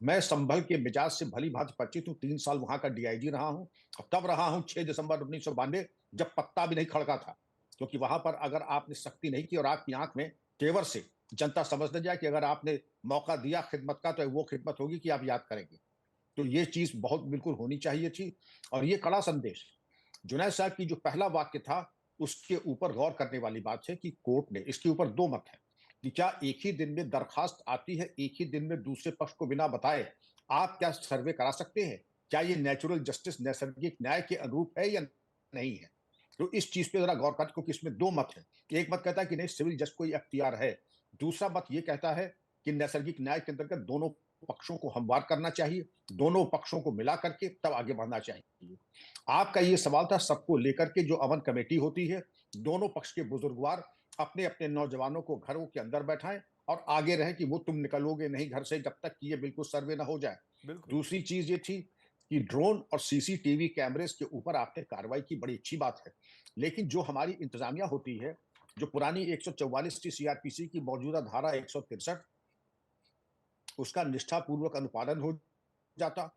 मैं संभल के मिजाज से भली भांति परिचित हूं, 3 साल वहां का डीआईजी रहा हूं, और तब रहा हूं 6 दिसंबर 1992 जब पत्ता भी नहीं खड़का था। क्योंकि वहां पर अगर आपने सख्ती नहीं की और आपकी आंख में तेवर से जनता समझ न जाए कि अगर आपने मौका दिया खिदमत का तो वो खिदमत होगी कि आप याद करेंगे। तो ये चीज बहुत बिल्कुल होनी चाहिए थी। और ये कड़ा संदेश जुनैद साहब की जो पहला वाक्य था उसके ऊपर गौर करने वाली बात है कि कोर्ट ने इसके ऊपर 2 मत है कि क्या एक ही दिन में दरखास्त आती है, एक ही दिन में दूसरे पक्ष को बिना बताए आप क्या सर्वे करा सकते हैं? क्या ये नेचुरल जस्टिस, नैसर्गिक न्याय के अनुरूप है या नहीं है? तो इस चीज पे जरा गौर कर, क्योंकि इसमें 2 मत है। एक मत कहता है कि नहीं, सिविल जज को ये अख्तियार है। दूसरा मत ये कहता है कि नैसर्गिक न्याय के अंतर्गत दोनों पक्षों को हमवार करना चाहिए, दोनों पक्षों को मिला करके तब आगे बढ़ना चाहिए। आपका ये सवाल था सबको लेकर के, जो अमन कमेटी होती है, दोनों पक्ष के बुजुर्गवार अपने अपने नौजवानों को घरों के अंदर बैठाएं और आगे रहे कि वो तुम निकलोगे नहीं घर से जब तक कि ये बिल्कुल सर्वे ना हो जाए। दूसरी चीज ये थी कि ड्रोन और सीसीटीवी कैमरेस के ऊपर आपने कार्रवाई की, बड़ी अच्छी बात है। लेकिन जो हमारी इंतजामिया होती है, जो पुरानी 144 की सीआरपीसी की मौजूदा धारा 163, उसका निष्ठापूर्वक अनुपालन हो जाता,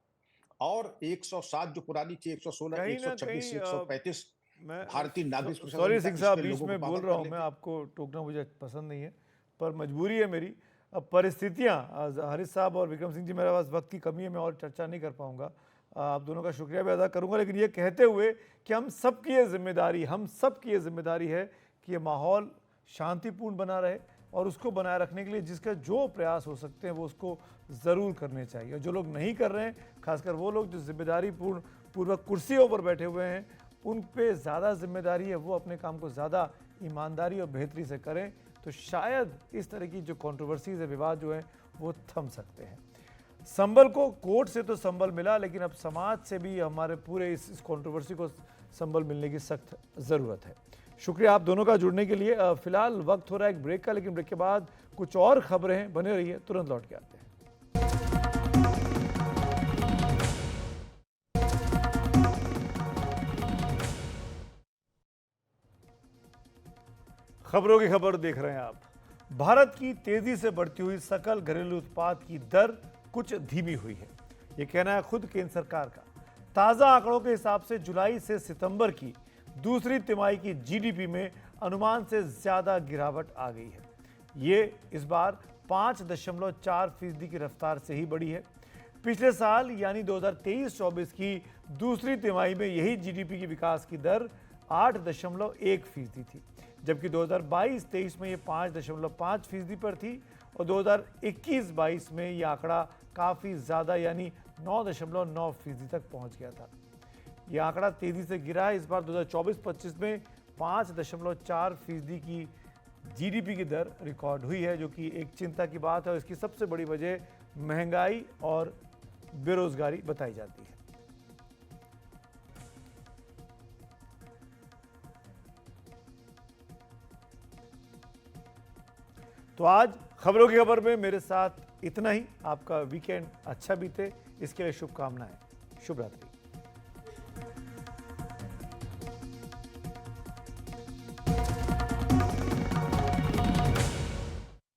और 107 जो पुरानी थी, 116, 126, 135 भारतीय नागरिक। सॉरी सिंह साहब, बीच में बोल रहा हूँ मैं, आपको टोकना मुझे पसंद नहीं है, पर मजबूरी है मेरी। अब परिस्थितियाँ, हरीश साहब और विक्रम सिंह जी, मेरे पास वक्त की कमी है, मैं और चर्चा नहीं कर पाऊंगा। आप दोनों का शुक्रिया भी अदा करूंगा, लेकिन ये कहते हुए कि हम सबकी ये जिम्मेदारी है कि ये माहौल शांतिपूर्ण बना रहे, और उसको बनाए रखने के लिए जिसका जो प्रयास हो सकते हैं वो उसको ज़रूर करने चाहिए। जो लोग नहीं कर रहे हैं, खासकर वो लोग जो जिम्मेदारी पूर्वक कुर्सियों पर बैठे हुए हैं, उन पे ज़्यादा जिम्मेदारी है, वो अपने काम को ज़्यादा ईमानदारी और बेहतरी से करें, तो शायद इस तरह की जो कंट्रोवर्सीज है, विवाद जो है, वो थम सकते हैं। संभल को कोर्ट से तो संभल मिला, लेकिन अब समाज से भी हमारे पूरे इस कंट्रोवर्सी को संभल मिलने की सख्त ज़रूरत है। शुक्रिया आप दोनों का जुड़ने के लिए। फिलहाल वक्त हो रहा है एक ब्रेक का, लेकिन ब्रेक के बाद कुछ और खबरें हैं, बने रहिए, तुरंत लौट के आते हैं। खबरों की खबर देख रहे हैं आप। भारत की तेजी से बढ़ती हुई सकल घरेलू उत्पाद की दर कुछ धीमी हुई है, ये कहना है खुद केंद्र सरकार का। ताजा आंकड़ों के हिसाब से जुलाई से सितंबर की दूसरी तिमाही की जीडीपी में अनुमान से ज्यादा गिरावट आ गई है। ये इस बार 5.4% की रफ्तार से ही बढ़ी है। पिछले साल यानी 2023-24 की दूसरी तिमाही में यही जीडीपी की विकास की दर 8.1% थी, जबकि 2022-23 में ये 5.5% पर थी, और 2021-22 में ये आंकड़ा काफ़ी ज़्यादा यानी 9.9% तक पहुंच गया था। ये आंकड़ा तेज़ी से गिरा है। इस बार 2024-25 में 5.4% की जीडीपी की दर रिकॉर्ड हुई है, जो कि एक चिंता की बात है और इसकी सबसे बड़ी वजह महंगाई और बेरोजगारी बताई जाती है। तो आज खबरों की खबर में मेरे साथ इतना ही। आपका वीकेंड अच्छा बीते, इसके लिए शुभकामनाएं। शुभ रात्रि।